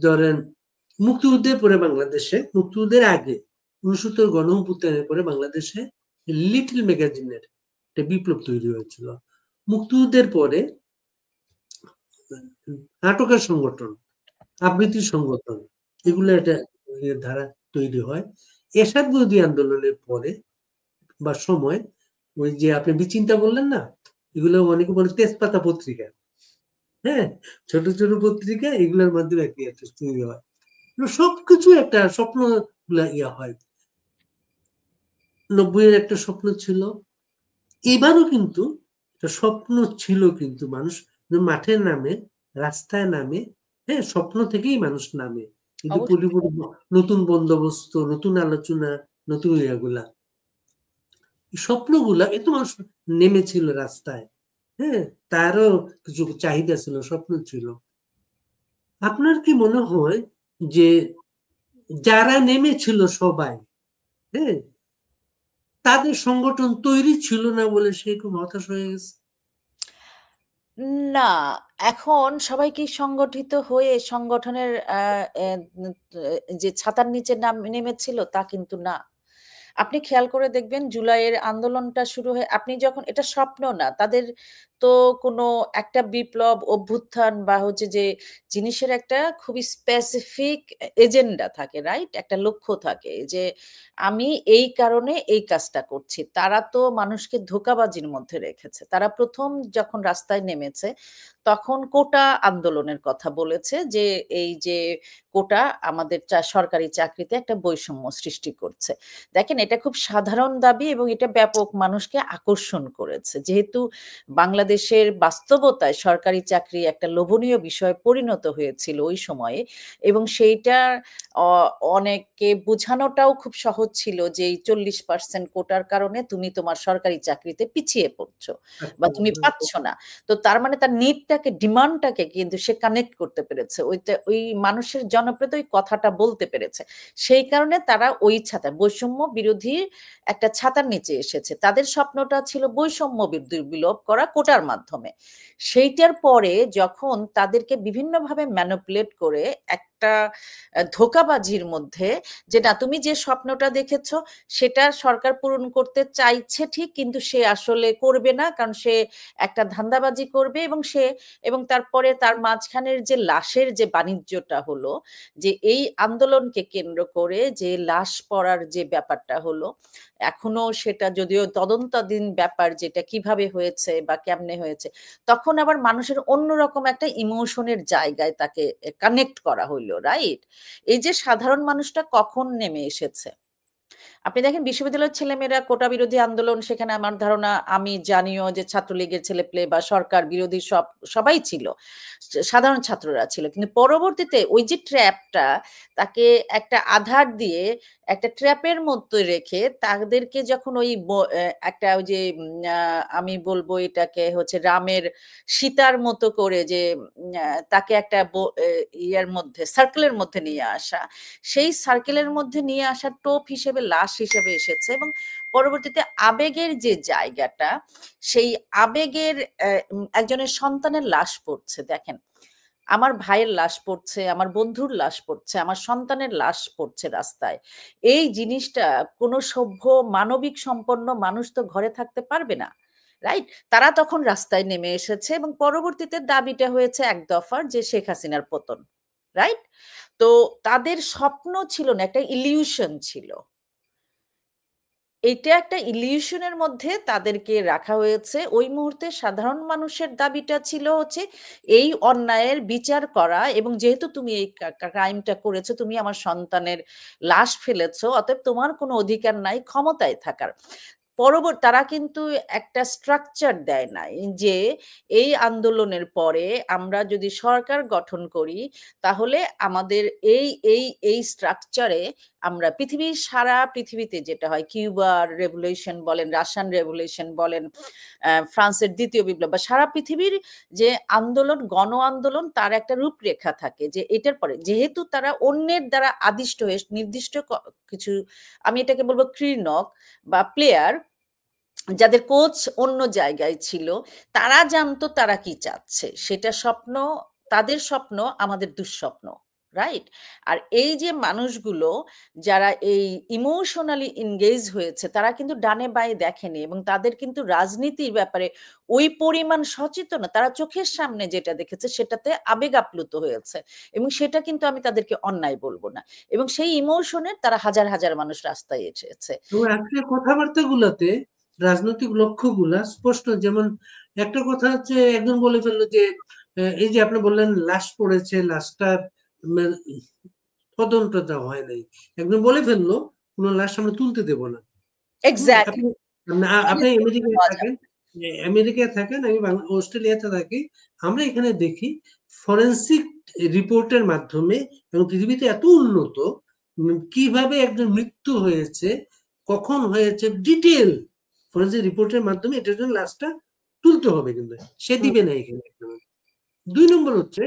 ধরেন মুক্তিযুদ্ধের পরে বাংলাদেশে, মুক্তিযুদ্ধের আগে ৬৯ গণঅভ্যুত্থানের পরে বাংলাদেশে লিটল ম্যাগাজিনের একটা বিপ্লব তৈরি হয়েছিল। মুক্তিযুদ্ধের পরে নাটকের সংগঠন, আবৃত্তির সংগঠন, হুম, এগুলো একটা ধারা তৈরি হয়। এরশাদ বিরোধী আন্দোলনের পরে বা সময় ওই যে আপনি বিচিন্তা বললেন না, এগুলো অনেকে বলে তেজপাতা পত্রিকা। হ্যাঁ, ছোট ছোট পত্রিকা, এগুলোর মাধ্যমে একটা তৈরি হয়। সবকিছু একটা স্বপ্ন ইয়া হয়। ৯০-এর একটা স্বপ্ন ছিল, এবারও কিন্তু একটা স্বপ্ন ছিল, কিন্তু মানুষ মাঠে নামে, রাস্তায় নামে। হ্যাঁ, স্বপ্ন থেকেই মানুষ নামে, কিন্তু অবশ্যই। নতুন বন্দোবস্ত, নতুন আলোচনা, নতুন ইয়াগুলা, স্বপ্নগুলা এত মানুষ নেমেছিল রাস্তায়। হ্যাঁ, তারও কিছু চাহিদা ছিল, স্বপ্ন ছিল। আপনার কি মনে হয় যে যারা নেমেছিল সবাই, হ্যাঁ, তাদের সংগঠন তৈরি ছিল না বলে সে খুব হতাশ হয়ে গেছে? না, এখন সবাই কি সংগঠিত হয়ে সংগঠনের এ যে ছাতার নিচে নেমেছিল তা কিন্তু না। আপনি খেয়াল করে দেখবেন জুলাইয়ের আন্দোলনটা শুরু হয়ে আপনি যখন, এটা স্বপ্ন না। তাদের তো কোনো একটা বিপ্লব, অভ্যুত্থান বা হচ্ছে যে জিনিসের একটা খুবই স্পেসিফিক এজেন্ডা থাকে, রাইট? একটা লক্ষ্য থাকে যে আমি এই কারণে এই কাজটা করছি। তারা তো মানুষকে ধোঁকাবাজির মধ্যে রেখেছে। তারা ১ম যখন রাস্তায় নেমেছে তখন কোটা আন্দোলনের কথা বলেছে যে এই যে কোটা আমাদের সরকারি চাকরিতে একটা বৈষম্য সৃষ্টি করছে। দেখেন, এটা খুব সাধারণ দাবি এবং এটা ব্যাপক মানুষকে আকর্ষণ করেছে। যেহেতু বাংলাদেশের বাস্তবতায় সরকারি চাকরি একটা লোভনীয় বিষয়ে পরিণত হয়েছিল ওই সময়ে, এবং সেইটা অ অনেককে বুঝানোটাও খুব সহজ ছিল যে এই ৪০% কোটার কারণে তুমি তোমার সরকারি চাকরিতে পিছিয়ে পড়ছো বা তুমি পাচ্ছ না। তো তার মানে তার নিডটাকে, ডিমান্ডটাকে কিন্তু সে কানেক্ট করতে পেরেছে। ওই মানুষের জনপ্রিয়তা ওই কথাটা বলতে পেরেছে। সেই কারণে তারা ওই বৈষম্য বিরোধী একটা ছাতার নিচে এসেছে। তাদের স্বপ্নটা ছিল বৈষম্য বিলোপ করা কোটার মাধ্যমে। সেইটার পরে যখন তাদেরকে বিভিন্নভাবে ম্যানিপুলেট করে একটা ধোঁকাবাজির মধ্যে, যে না তুমি যে স্বপ্নটা দেখেছো সেটা সরকার পূরণ করতে চাইছে ঠিক, কিন্তু সে আসলে করবে না, কারণ সে একটা ধান্দাবাজি করবে। এবং তারপরে তার মাঝখানের যে লাশের যে বাণিজ্যটা হলো, যে এই আন্দোলনকে কেন্দ্র করে যে লাশ পড়ার যে ব্যাপারটা হলো, এখনো সেটা যদিও তদন্তাধীন ব্যাপার, যেটা কিভাবে হয়েছে বা কেমনে হয়েছে, তখন আবার মানুষের অন্যরকম একটা ইমোশনের জায়গায় তাকে কানেক্ট করা হইলো, রাইট? এই যে সাধারণ মানুষটা কখন নেমে এসেছে, আপনি দেখেন বিশ্ববিদ্যালয়ের ছেলেমেয়েরা কোটা বিরোধী আন্দোলন, সেখানে আমার ধারণা, আমি জানিও যে ছাত্রলীগের ছেলেপেলে বা সরকার বিরোধী সবাই ছিল, সাধারণ ছাত্ররা ছিল, কিন্তু পরবর্তীতে ওই যে ট্র্যাপটা, তাকে একটা আধার দিয়ে একটা ট্র্যাপের মধ্যে রেখে তাদেরকে যখন ওই একটা ওই যে আমি বলবো এটাকে হচ্ছে রামের সীতার মতো করে, যে তাকে একটা ইয়ার মধ্যে, সার্কেলের মধ্যে নিয়ে আসা, সেই সার্কেলের মধ্যে নিয়ে আসা টোপ হিসেবে, লাশ হিসেবে এসেছে। এবং পরবর্তীতে আবেগের যে জায়গাটা, সেই আবেগের একজনের সন্তানের লাশ পড়ছে, দেখেন আমার ভাইয়ের লাশ পড়ছে, আমার বন্ধুর লাশ পড়ছে, আমার সন্তানের লাশ পড়ছে রাস্তায়, এই জিনিসটা কোনো সভ্য মানবিক সম্পন্ন মানুষ তো ঘরে থাকতে পারবে না, রাইট? তারা তখন রাস্তায় নেমে এসেছে এবং পরবর্তীতে দাবিটা হয়েছে এক দফার, যে শেখ হাসিনার পতন, রাইট? তো তাদের স্বপ্ন ছিল না, একটা ইলিউশন ছিল, এটা একটা ইলিউশনের মধ্যে তাদেরকে রাখা হয়েছে। ওই মুহূর্তে সাধারণ মানুষের দাবিটা ছিল হচ্ছে এই অন্যায়ের বিচার করা, এবং যেহেতু তুমি এই ক্রাইমটা করেছো, তুমি আমার সন্তানের লাশ ফেলেছো, অতএব তোমার কোনো অধিকার নাই ক্ষমতায় থাকার। তারা কিন্তু একটা স্ট্রাকচার দেয় নাই, যে এই আন্দোলনের পরে আমরা যদি সরকার গঠন করি, তাহলে আমাদের এই এই এই স্ট্রাকচারে আমরা সারা পৃথিবীতে যেটা হয়, কিউবার রেভলিউশন বলেন, রাশিয়ান রেভলিউশন বলেন, ফ্রান্সের দ্বিতীয় বিপ্লব, বা সারা পৃথিবীর যে আন্দোলন, গণ আন্দোলন, তার একটা রূপরেখা থাকে, যে এটার পরে যেহেতু তারা অন্যের দ্বারা আদিষ্ট হয়ে নির্দিষ্ট কিছু, আমি এটাকে বলবো ক্রীড়নক বা প্লেয়ার, যাদের কোচ অন্য জায়গায় ছিল, তারা জানতো তারা কি চাচ্ছে, সেটা স্বপ্ন, তাদের স্বপ্ন আমাদের দুঃস্বপ্ন, রাইট? আর এই যে মানুষগুলো যারা এই ইমোশনালি এনগেজ হয়েছে, তারা কিন্তু ডানে বায়ে দেখেনি, এবং তাদের কিন্তু রাজনীতির ব্যাপারে ওই পরিমাণ সচেতন, তারা চোখের সামনে যেটা দেখেছে সেটাতে আবেগ আপ্লুত হয়েছে, এবং সেটা কিন্তু আমি তাদেরকে অন্যায় বলবো না, এবং সেই ইমোশনের তারা হাজার হাজার মানুষ রাস্তায় এসেছে। এবং আজকের কথাবার্তা গুলাতে রাজনৈতিক লক্ষ্যগুলা স্পষ্ট। যেমন একটা কথা হচ্ছে, একজন বলে ফেললো যে এই যে আপনি বললেন লাশ পড়েছে, লাশটা তদন্তটা হয় নাই, একজন বলে ফেললো কোনো লাশ আমরা তুলতে দেব না। এক্স্যাক্টলি। আপনি আমেরিকায় থাকেন, আমি অস্ট্রেলিয়াতে থাকি। আমরা এখানে দেখি ফরেন্সিক রিপোর্টের মাধ্যমে, এবং পৃথিবীতে এত উন্নত, কিভাবে একজন মৃত্যু হয়েছে, কখন হয়েছে, ডিটেল ফরেন্সিক রিপোর্টের মাধ্যমে এটার জন্য লাশটা তুলতে হবে, কিন্তু সে দিবে না এখানে। 2 নম্বর হচ্ছে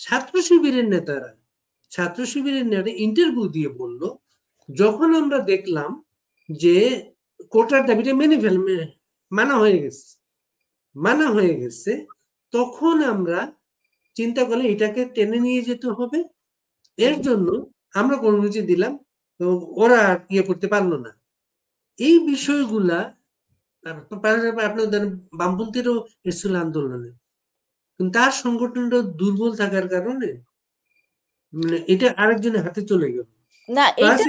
ছাত্র শিবিরের নেতারা, ইন্টারভিউ দিয়ে বলল, যখন আমরা দেখলাম যে কোটার দাবিটা মানা হয়ে গেছে, তখন আমরা চিন্তা করলে এটাকে টেনে নিয়ে যেতে হবে, এর জন্য আমরা কর্মসূচি দিলাম, ওরা ইয়ে করতে পারলো না। এই বিষয়গুলা আপনার বামপন্থীরও এসেছিল আন্দোলনে, কিন্তু তার সংগঠনটা দুর্বল থাকার কারণে এটা আরেকজনের হাতে চলে গেল। না, এইটা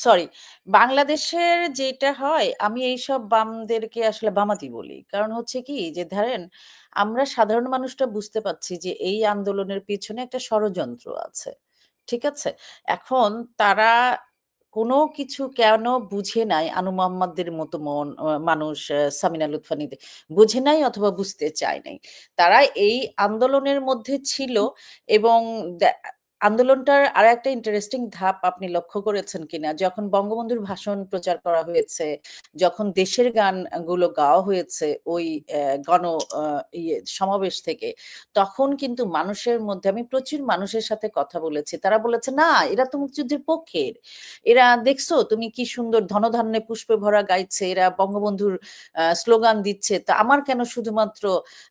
সরি, বাংলাদেশের যেটা হয়, আমি এইসব বামদেরকে আসলে বামাতি বলি, কারণ হচ্ছে কি, যে ধরেন আমরা সাধারণ মানুষটা বুঝতে পারছি যে এই আন্দোলনের পিছনে একটা ষড়যন্ত্র আছে, ঠিক আছে? এখন তারা কোনো কিছু কেন বুঝে নাই, আনু মোহাম্মদের মতো মানুষ, সামিনা লুৎফানিতে বুঝে নাই অথবা বুঝতে চায় নাই, তারা এই আন্দোলনের মধ্যে ছিল, এবং আন্দোলনটার আর একটা ইন্টারেস্টিং ধাপ আপনি লক্ষ্য করেছেন কিনা, যখন বঙ্গবন্ধুর ভাষণ প্রচার করা হয়েছে, যখন দেশের গান গুলো গাওয়া হয়েছে ওই গণ সমাবেশ থেকে, তখন কিন্তু মানুষের মধ্যে, আমি প্রচুর মানুষের সাথে কথা বলেছি, তারা বলেছে না এরা তো মুক্তিযুদ্ধের পক্ষের, এরা দেখছো তুমি কি সুন্দর ধনধান্যে পুষ্পে ভরা গাইছে, এরা বঙ্গবন্ধুর স্লোগান দিচ্ছে, তা আমার কেন শুধুমাত্র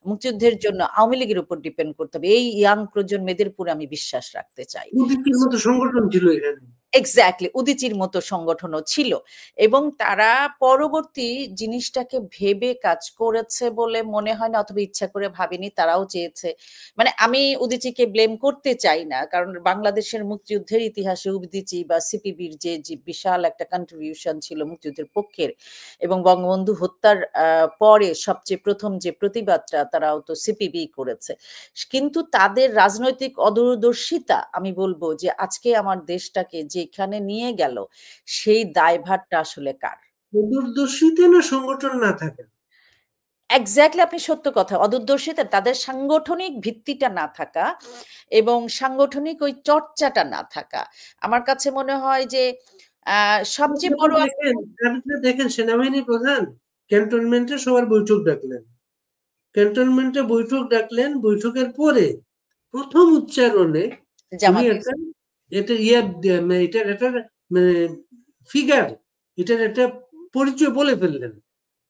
মুক্তিযুদ্ধের জন্য আওয়ামী লীগের উপর ডিপেন্ড করতে হবে, এই ইয়াং প্রজন্মেদের উপর আমি বিশ্বাস রাখতে চাই। উদিতির মতো সংগঠন ছিল এখানে। এক্স্যাক্টলি, উদীচীর মতো সংগঠনও ছিল, এবং তারা পরবর্তী জিনিসটাকে ভেবে কাজ করেছে বলে মনে হয় না, অথবা ইচ্ছা করে ভাবিনি, তারাও চেয়েছে। মানে আমি উদীচীকে ব্লেম করতে চাই না, কারণ বাংলাদেশের মুক্তিযুদ্ধের ইতিহাসে উদীচী বা সিপিবির যে বিশাল একটা কন্ট্রিবিউশন ছিল মুক্তিযুদ্ধের পক্ষের, এবং বঙ্গবন্ধু হত্যার পরে সবচেয়ে প্রথম যে প্রতিবাদটা তারাও তো সিপিবি করেছে, কিন্তু তাদের রাজনৈতিক অদূরদর্শিতা, আমি বলবো যে আজকে আমার দেশটাকে যেখানে নিয়ে গেল, সেই দায়ভারটা আসলে কার? দূরদর্শিতা না সংগঠন না থাকা। এক্স্যাক্টলি, আপনি সত্য কথা, অদূরদর্শিতা, তাদের সাংগঠনিক ভিত্তিটা না থাকা এবং সাংগঠনিক ওই চর্চাটা না থাকা, আমার কাছে মনে হয় যে সবচেয়ে বড়। আপনি দেখেন সেনাবাহিনী প্রধান ক্যান্টনমেন্টে সবার বৈঠক ডাকলেন, ক্যান্টনমেন্টে বৈঠক ডাকলেন, বৈঠকের পরে প্রথম উচ্চারণে উনি জামাত, একটা এটা ইয়া এটার একটা মানে ফিগার, এটার একটা পরিচয় বলে ফেললেন।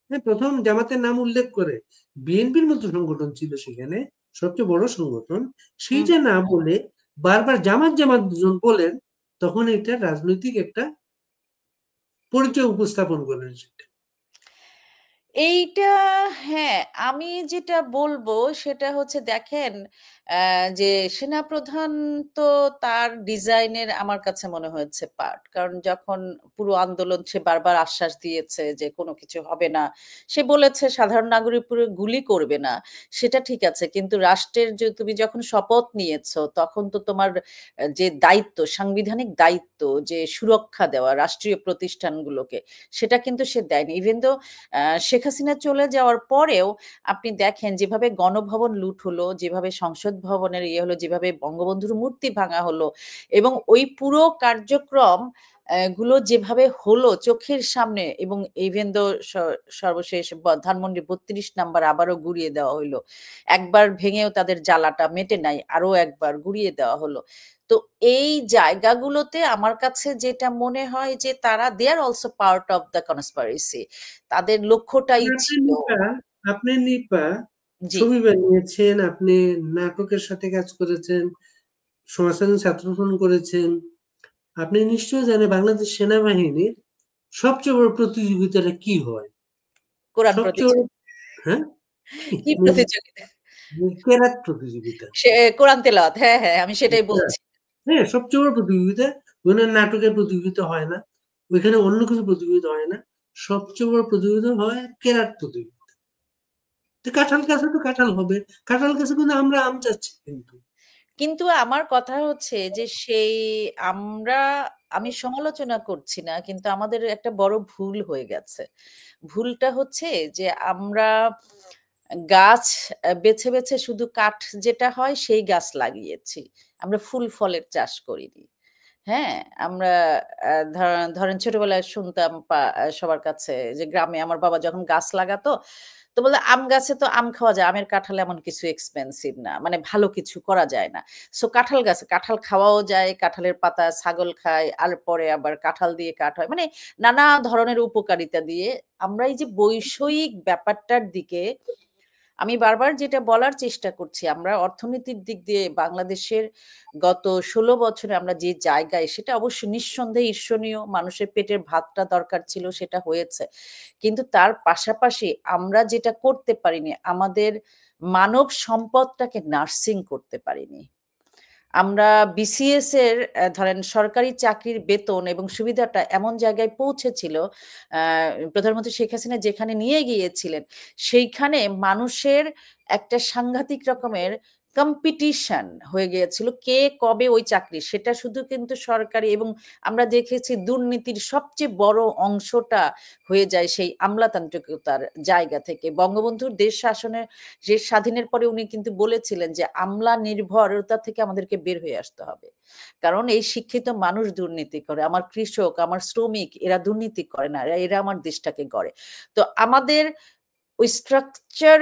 হ্যাঁ, প্রথম জামাতের নাম উল্লেখ করে, বিএনপির মতো সংগঠন ছিল সেখানে, সবচেয়ে বড় সংগঠন, সেইটা না বলে বারবার জামাত জামাত বলেন, তখন এটা রাজনৈতিক একটা পরিচয় উপস্থাপন করেন সেটা। এইটা, হ্যাঁ, আমি যেটা বলবো সেটা হচ্ছে দেখেন, যে সেনাপ্রধান তো তার ডিজাইনের আমার কাছে মনে হয়েছে পার্ট, কারণ যখন পুরো আন্দোলন সে বারবার আশ্বাস দিয়েছে যে কোনো কিছু হবে না, সে বলেছে সাধারণ নাগরিক উপরে গুলি করবে না, সেটা ঠিক আছে, কিন্তু রাষ্ট্রের যে তুমি যখন শপথ নিয়েছো তখন তো তোমার যে দায়িত্ব, সাংবিধানিক দায়িত্ব, যে সুরক্ষা দেওয়া রাষ্ট্রীয় প্রতিষ্ঠানগুলোকে, সেটা কিন্তু সে দেয়নি। ইভেন তো শেখ হাসিনা চলে যাওয়ার পরেও আপনি দেখেন যেভাবে গণভবন লুট হলো, যেভাবে সংসদ ভবনের ইয়ে হলো, যেভাবে বঙ্গবন্ধুর মূর্তি ভাঙা হলো, এবং ওই পুরো কার্যক্রম গুলো যেভাবে হলো চোখের সামনে, এবং ইভেন দো সর্বশেষ ধানমন্ডি 32 নাম্বার আবারও গুড়িয়ে দেওয়া হইলো, একবার ভেঙেও তাদের জ্বালাটা মেটে নাই, আরো একবার গুড়িয়ে দেওয়া হলো। তো এই জায়গাগুলোতে আমার কাছে যেটা মনে হয় যে তারা they are also part of the conspiracy, তাদের লক্ষ্যটাই আপনি ছিল। নিপা আপনি নিপা জি, ছবি বানিয়েছেন, আপনি নাটকের সাথে কাজ করেছেন, সমাজতান্ত্রিক ছাত্র ফোন করেছেন, আপনি নিশ্চয়ই জানেন বাংলাদেশ সেনাবাহিনীর সবচেয়ে বড় প্রতিযোগিতাটা কি হয়। কোরআন সবচেয়ে বড়, প্রতিযোগিতা। হ্যাঁ, কি প্রতিযোগিতা? কেরাত প্রতিযোগিতা। সে কোরআন তেলাওয়াত, হ্যাঁ হ্যাঁ, আমি সেটাই বলছি। হ্যাঁ, সবচেয়ে বড় প্রতিযোগিতা। ওখানে নাটকের প্রতিযোগিতা হয় না, ওইখানে অন্য কিছু প্রতিযোগিতা হয় না, সবচেয়ে বড় প্রতিযোগিতা হয় কেরাত প্রতিযোগিতা। তো কাঁঠাল গাছে তো কাঁঠাল হবে, কাঁঠাল গাছে কিন্তু আমরা আম চাচ্ছি কিন্তু। কিন্তু আমার কথা হচ্ছে যে সেই আমরা, আমি সমালোচনা করছি না, কিন্তু আমাদের একটা বড় ভুল হয়ে গেছে। ভুলটা হচ্ছে যে আমরা গাছ বেছে বেছে শুধু কাঠ যেটা হয় সেই গাছ লাগিয়েছি, আমরা ফুল ফলের চাষ করিনি। হ্যাঁ, আমরা ধরেন ছোটবেলায় শুনতাম সবার কাছে যে গ্রামে আমার বাবা যখন গাছ লাগাতো, তো বলে আম গাছে তো আম খাওয়া যায়, আমের কাঁঠাল এমন কিছু এক্সপেন্সিভ না, মানে ভালো কিছু করা যায় না। সো কাঁঠাল গাছে কাঁঠাল খাওয়াও যায়, কাঁঠালের পাতা ছাগল খায়, আর পরে আবার কাঁঠাল দিয়ে কাঠ হয়, মানে নানা ধরনের উপকারিতা দিয়ে আমরা এই যে বৈষয়িক ব্যাপারটার দিকে, আমি বারবার যেটা বলার চেষ্টা করছি, আমরা অর্থনীতির দিক দিয়ে বাংলাদেশের গত 16 বছরে আমরা যে জায়গায়, সেটা অবশ্য নিঃসন্দেহে ঈর্ষণীয়, মানুষের পেটের ভাতটা দরকার ছিল, সেটা হয়েছে, কিন্তু তার পাশাপাশি আমরা যেটা করতে পারিনি, আমাদের মানব সম্পদটাকে নার্সিং করতে পারিনি। আমরা বিসিএস এর ধরেন সরকারি চাকরির বেতন এবং সুবিধাটা এমন জায়গায় পৌঁছেছিল, প্রধানমন্ত্রী শেখ হাসিনা যেখানে নিয়ে গিয়েছিলেন, সেইখানে মানুষের একটা সাংঘাতিক রকমের কম্পিটিশন হয়ে গিয়েছিল কে কবে ওই চাকরি, সেটা শুধু কিন্তু সরকারি, এবং আমরা দেখেছি দুর্নীতির সবচেয়ে বড় অংশটা হয়ে যায় সেই আমলাতান্ত্রিকতার জায়গা থেকে। বঙ্গবন্ধুর দেশ শাসনের, দেশ স্বাধীনের পরে উনি কিন্তু বলেছিলেন যে আমলা নির্ভরতা থেকে আমাদেরকে বের হয়ে আসতে হবে, কারণ এই শিক্ষিত মানুষ দুর্নীতি করে, আমার কৃষক, আমার শ্রমিক, এরা দুর্নীতি করে না, এরা আমার দেশটাকে গড়ে। তো আমাদের ওই স্ট্রাকচার,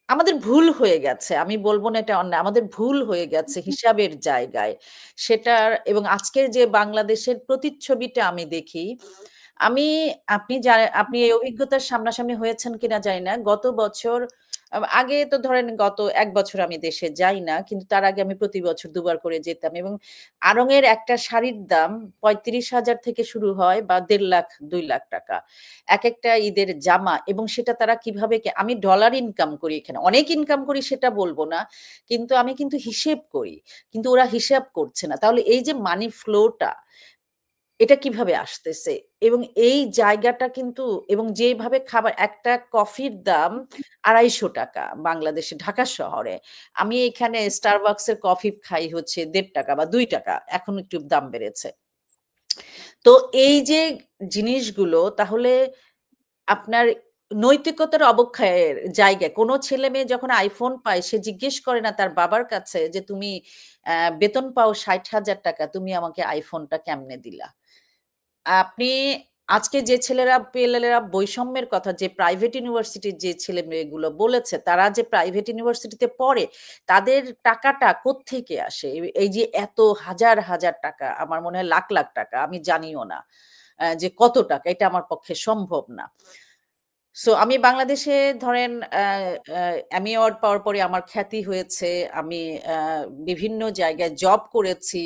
আমাদের ভুল হয়ে গেছে, আমি বলবো না এটা অন্যায়, আমাদের ভুল হয়ে গেছে হিসাবের জায়গায় সেটার। এবং আজকের যে বাংলাদেশের প্রতিচ্ছবিটা আমি দেখি, আমি, আপনি এই অভিজ্ঞতার সামনাসামনি হয়েছেন কিনা জানি না, গত বছর, আগে তো ধরেন গত ১ বছর আমি দেশে যাই না, কিন্তু তার আগে আমি প্রতি বছর ২ বার করে যেতাম, এবং আড়ং-এর একটা শাড়ির দাম ৩৫,০০০ থেকে শুরু হয় বা ১.৫ লাখ ২ লাখ টাকা। একেকটা ঈদের জামা, এবং সেটা তারা কিভাবে, আমি ডলার ইনকাম করি এখানে, অনেক ইনকাম করি সেটা বলব না, কিন্তু আমি কিন্তু হিসেব করি। কিন্তু ওরা হিসাব করছে না। তাহলে এই যে মানি ফ্লোটা, এটা কিভাবে আসতেছে? এবং এই জায়গাটা কিন্তু, এবং যেভাবে খাবার, একটা কফির দাম ৳২৫০ বাংলাদেশে, ঢাকা শহরে। আমি এখানে Starbucks এর কফি খাই হচ্ছে ৳১.৫ বা ৳২, এখন একটু দাম বেড়েছে। তো এই যে জিনিসগুলো, তাহলে আপনার নৈতিকতার অবক্ষয়ের জায়গায়, কোনো ছেলে-মেয়ে যখন আইফোন পায় সে জিজ্ঞেস করে না তার বাবার কাছে যে, "তুমি বেতন পাও ৳৬০,০০০, তুমি আমাকে আইফোনটা কেমনে দিলা?" আপনি আজকে যে ছেলেরা পেলেরা বৈষম্যের কথা, যে প্রাইভেট ইউনিভার্সিটির যে ছেলে-মেয়েগুলো বলেছে, তারা যে প্রাইভেট ইউনিভার্সিটিতে পড়ে, তাদের টাকাটা কোত্থেকে আসে? এই যে এত হাজার, হাজার টাকা, আমার মনে হয় লাখ, লাখ টাকা, আমি জানিও না যে কত টাকা, এটা আমার পক্ষে সম্ভব না। সো আমি বাংলাদেশে ধরেন এমি অ্যাওয়ার্ড পাওয়ার পরে আমার খ্যাতি হয়েছে। আমি আ বিভিন্ন জায়গায় জব করেছি।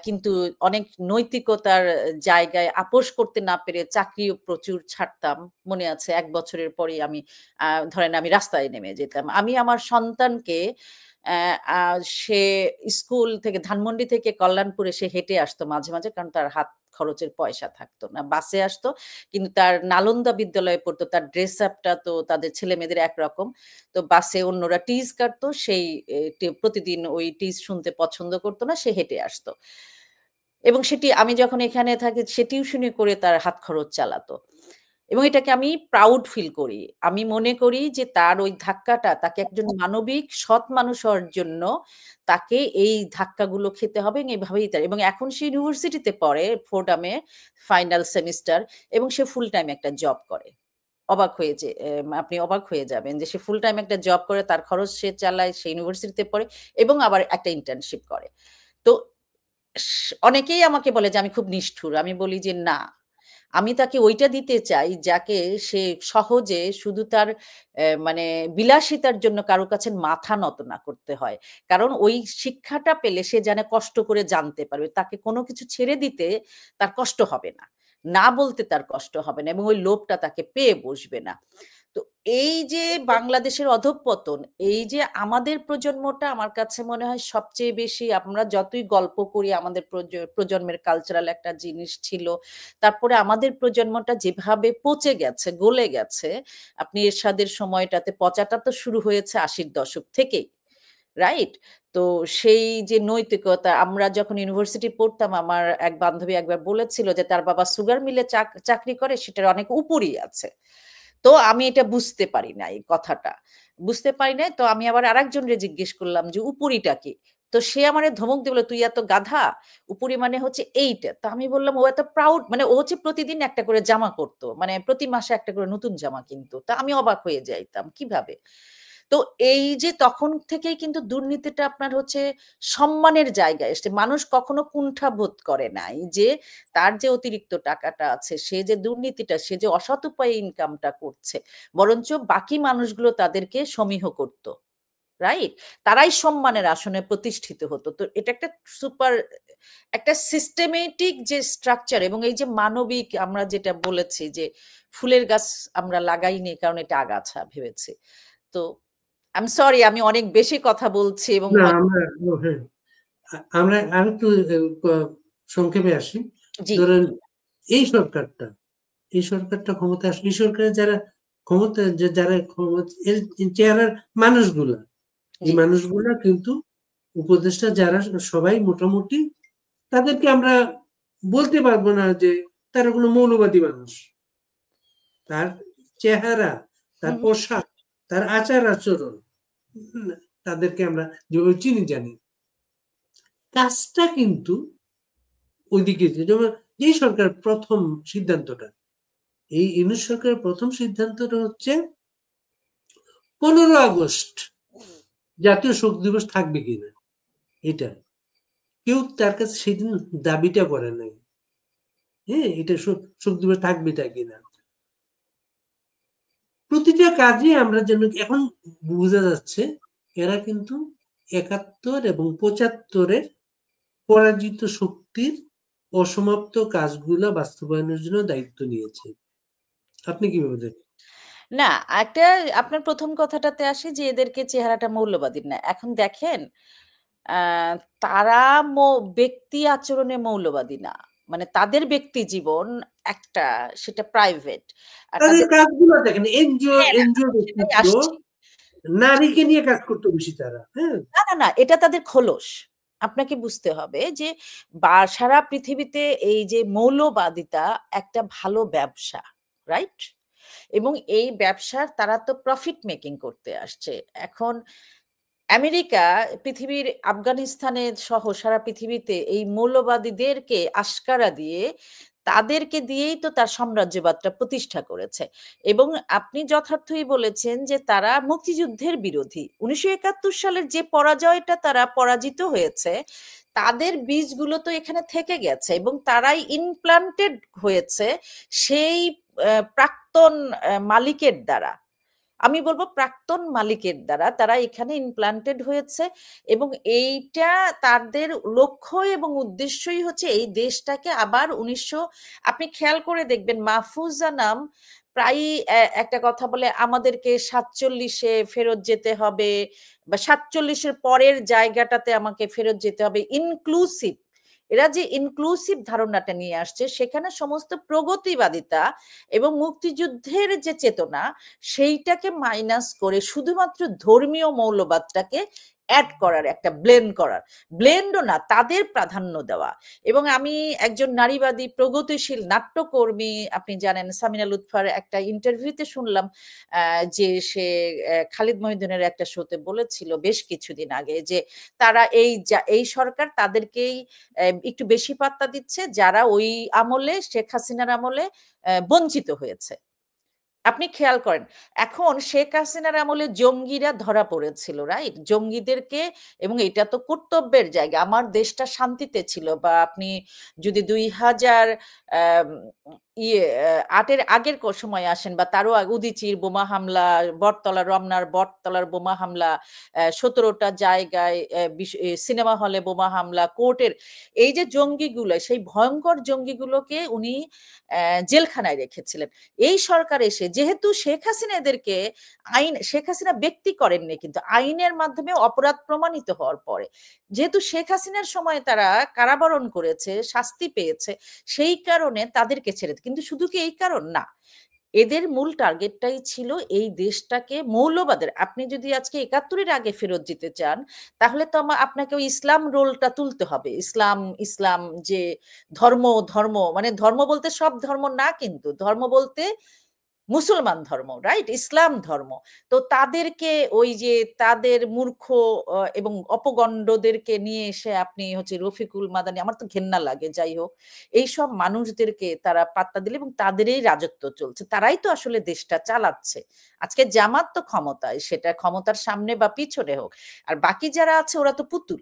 কিন্তু অনেক নৈতিকতার জায়গায় আপোস করতে না পেরে চাকরিও প্রচুর ছাড়তাম। মনে আছে ১ বছরের পরেই আমি ধরেন আমি রাস্তায় নেমে যেতাম। আমি আমার সন্তানকে অ্যা আ সে স্কুল থেকে, ধানমন্ডি থেকে কল্যাণপুরে সে হেঁটে আসতো মাঝে, মাঝে, কারণ তার হাত খরচের পয়সা থাকতো না। বাসে আসতো, কিন্তু তার নালন্দা বিদ্যালয়ে পড়তো। তার ড্রেস আপটা তো তাদের ছেলেমেয়েদের একরকম। তো বাসে অন্যরা টিজ কাটতো। সেই প্রতিদিন ওই টিজ শুনতে পছন্দ করত না। সে হেঁটে আসতো। এবং সেটি, আমি যখন এখানে থাকি, সে টিউশনি করে তার হাত খরচ চালাতো। এবং এটাকে আমি প্রাউড ফিল করি। আমি মনে করি যে তার ওই ধাক্কাটা তাকে একজন মানবিক সৎ মানুষ হওয়ার জন্য তাকে এই ধাক্কাগুলো খেতে হবে, এবং এভাবেই তার, এবং এখন সে ইউনিভার্সিটিতে পড়ে ফোর্ডামে, ফাইনাল সেমিস্টার, এবং সে ফুল টাইম একটা জব করে। অবাক হয়ে যে আপনি অবাক হয়ে যাবেন যে সে ফুল টাইম একটা জব করে, তার খরচ সে চালায়, সে ইউনিভার্সিটিতে পড়ে, এবং আবার একটা ইন্টার্নশিপ করে। তো অনেকেই আমাকে বলে যে আমি খুব নিষ্ঠুর। আমি বলি যে না, আমি তাকে ওইটা দিতে চাই যাকে সে সহজে শুধু তার মানে বিলাসিতার জন্য কারো কাছে মাথা নত না করতে হয়। কারণ ওই শিক্ষাটা পেলে সে যেন কষ্ট করে জানতে পারবে। তাকে কোনো কিছু ছেড়ে দিতে তার কষ্ট হবে না। না বলতে তার কষ্ট হবে না, এবং ওই লোভটা তাকে পেয়ে বসবে না। তো এই যে বাংলাদেশের অধঃপতন, এই যে আমাদের প্রজন্মটা, আমার কাছে মনে হয় সবচেয়ে বেশি, আমরা যতই গল্প করি আমাদের প্রজন্মের কালচারাল একটা জিনিস ছিল। তারপরে আমাদের প্রজন্মটা যেভাবে পচে গেছে, গলে গেছে, আপনি এরশাদের সময়টাতে পচাটা তো শুরু হয়েছে ৮০ দশক থেকেই। রাইট? তো সেই যে নৈতিকতা, আমরা যখন ইউনিভার্সিটি পড়তাম, আমার এক বান্ধবী একবার বলেছিল যে তার বাবা সুগার মিলে চাকরি করে, সেটার অনেক উপরই আছে। তো আমি এটা বুঝতে পারি নাই কথাটা। বুঝতে পারি নাই। তো আমি আবার আরেকজনরে জিজ্ঞেস করলাম যে, "উপরিটা কি?" তো সে আমারে ধমক দিয়ে বলল, "তুই এত গাধা! উপরি মানে হচ্ছে এইটা।" তো আমি বললাম, "ও এত প্রাউড, মানে ও হচ্ছে প্রতিদিন একটা করে জামা করত। মানে প্রতি মাসে একটা করে নতুন জামা কিনত।" তো আমি অবাক হয়ে যাইতাম। কিভাবে? তো এই যে তখন থেকেই কিন্তু দুর্নীতিটা আপনার হচ্ছে সম্মানের জায়গায় এসছে। মানুষ কখনো কুণ্ঠাবোধ করে নাই যে তার যে অতিরিক্ত টাকাটা আছে, সে যে দুর্নীতিটা, সে যে অসৎ উপায়ে ইনকামটা করছে, বরঞ্চ বাকি মানুষগুলো তাদেরকে সমীহ করত। রাইট? তারাই সম্মানের আসনে প্রতিষ্ঠিত হতো। তো এটা একটা সুপার, একটা সিস্টেমেটিক যে স্ট্রাকচার, এবং এই যে মানবিক, আমরা যেটা বলেছি যে ফুলের গাছ আমরা লাগাইনি কারণ এটা আগাছা ভেবেছি। তো সরি, আমি অনেক বেশি কথা বলছি, এবং না আমরা হ্যাঁ, আমরা আরেকটু ক সংক্ষেপে আসি। জি, ধরেন এই সরকারটা, এই সরকারটা ক্ষমতায় আসলে, এই সরকারের যারা ক্ষমতা যারা এর চেহারার মানুষগুলা, এই মানুষগুলা কিন্তু উপদেষ্টা যারা সবাই মোটামুটি, তাদেরকে আমরা বলতে পারবো না যে তারা কোনো মৌলবাদী মানুষ। তার চেহারা, তার পোশাক, তার আচার আচরণ, তাদেরকে আমরা যেভাবে চিনি জানি, কাজটা কিন্তু ওইদিকে। যেমন এই সরকার প্রথম সিদ্ধান্তটা, এই ইউনূস সরকারের প্রথম সিদ্ধান্তটা হচ্ছে 15 আগস্ট জাতীয় শোক দিবস থাকবে কিনা, এটা কেউ তার কাছে সেদিন দাবিটা করে নাই। হ্যাঁ, এটা শোক দিবস থাকবেটা কিনা। প্রতিটা কাজে আমরা যেন এখন বোঝা যাচ্ছে এরা কিন্তু 71 এবং 75-এর পরাজিত শক্তির অসমাপ্ত কাজগুলো বাস্তবায়নের জন্য দায়িত্ব নিয়েছে। আপনি কিভাবে দেখেন? না, একটা আপনার প্রথম কথাটাতে আসি যে এদেরকে চেহারাটা মৌলবাদী না। এখন দেখেন, তারা ব্যক্তি আচরণে মৌলবাদী না। মানে তাদের ব্যক্তি জীবন একটা, সেটা প্রাইভেট। আর তাদের তাদের কাজগুলো দেখেন, এনজিও হ্যাঁ, না, এনজিও আমি সেটাই ব্যক্তিত্ব, আসছি। নারীকে নিয়ে কাজ করতে বেশি তারা। হ্যাঁ, না, না, না, এটা তাদের খোলস। আপনাকে বুঝতে হবে যে সারা পৃথিবীতে এই যে মৌলবাদিতা একটা ভালো ব্যবসা, রাইট? এবং এই ব্যবসার তারা তো প্রফিট মেকিং করতে আসছে। এখন আমেরিকা পৃথিবীর আফগানিস্তানে সহ সারা পৃথিবীতে এই মৌলবাদীদেরকে আস্কারা দিয়ে তাদেরকে দিয়েই তো তার সাম্রাজ্যবাদটা প্রতিষ্ঠা করেছে। এবং আপনি যথার্থই বলেছেন যে তারা মুক্তিযুদ্ধের বিরোধী। 1971 সালের যে পরাজয়টা তারা পরাজিত হয়েছে, তাদের বীজগুলো তো এখানে থেকে গেছে এবং তারাই ইমপ্লান্টেড হয়েছে সেই প্রাক্তন মালিকের দ্বারা। আমি বলবো প্রাক্তন মালিকের দ্বারা তারা এখানে ইমপ্লান্টেড হয়েছে। এবং এইটা তাদের লক্ষ্য এবং উদ্দেশ্যই হচ্ছে এই দেশটাকে আবার আপনি খেয়াল করে দেখবেন মাহফুজা নাম প্রায়ই একটা কথা বলে আমাদেরকে 47-এ ফেরত যেতে হবে, বা 47-এর পরের জায়গাটাতে আমাকে ফেরত যেতে হবে, ইনক্লুসিভ। এরা যে ইনক্লুসিভ ধারণাটা নিয়ে আসছে, সেখানে সমস্ত প্রগতিবাদিতা এবং মুক্তিযুদ্ধের যে চেতনা, সেইটাকে মাইনাস করে শুধুমাত্র ধর্মীয় মৌলবাদটাকে অ্যাড করার, একটা ব্লেন্ডও না, তাদের প্রাধান্য দেওয়া। এবং আমি একজন নারীবাদী প্রগতিশীল নাট্যকর্মী, আপনি জানেন সামিনা লুৎফার একটা ইন্টারভিউতে শুনলাম যে সে খালিদ মহিউদ্দিনের একটা শোতে বলেছিল বেশ কিছুদিন আগে যে তারা এই সরকার তাদেরকেই একটু বেশি পাত্তা দিচ্ছে যারা ওই আমলে, শেখ হাসিনার আমলে বঞ্চিত হয়েছে। আপনি খেয়াল করেন, এখন শেখ হাসিনার আমলে জঙ্গিরা ধরা পড়েছিল, রাইট? জঙ্গিদেরকে, এবং এটা তো কর্তব্যের জায়গা, আমার দেশটা শান্তিতে ছিল। বা আপনি যদি 2000 8-এর আগের সময় আসেন বা তারও উদীচীর বোমা হামলা, রমনার বটতলার বোমা হামলা, 17টা জায়গায় সিনেমা হলে বোমা হামলা, কোর্টের, এই যে জঙ্গিগুলো, সেই ভয়ঙ্কর জঙ্গিগুলোকে উনি জেলখানায় রেখেছিলেন। এই সরকার এসে যেহেতু শেখ হাসিনা ব্যক্তি করেননি, কিন্তু আইনের মাধ্যমে অপরাধ প্রমাণিত হওয়ার পরে যেহেতু শেখ হাসিনার সময় তারা কারাবরণ করেছে, শাস্তি পেয়েছে, সেই কারণে তাদেরকে ছেড়ে, কিন্তু শুধু কি এই কারণ না, এদের মূল টার্গেটটাই ছিল এই দেশটাকে মৌলবাদের। আপনি যদি আজকে 71-এর আগে ফেরত যেতে চান, তাহলে তো আপনাকে ওই ইসলাম রোলটা তুলতে হবে। ইসলাম, ইসলাম যে ধর্ম, ধর্ম মানে ধর্ম বলতে সব ধর্ম না, কিন্তু ধর্ম বলতে মুসলমান ধর্ম, রাইট? ইসলাম ধর্ম। তো তাদেরকে ওই যে তাদের মূর্খ এবং অপগণ্ডদেরকে নিয়ে এসে আপনি হচ্ছে রফিকুল মাদানি, আমার তো ঘেন্না লাগে, যাই হোক, এইসব মানুষদেরকে তারা পাত্তা দিলে এবং তাদেরই রাজত্ব চলছে, তারাই তো আসলে দেশটা চালাচ্ছে। আজকে জামাত তো ক্ষমতায়, সেটা ক্ষমতার সামনে বা পিছনে হোক, আর বাকি যারা আছে ওরা তো পুতুল।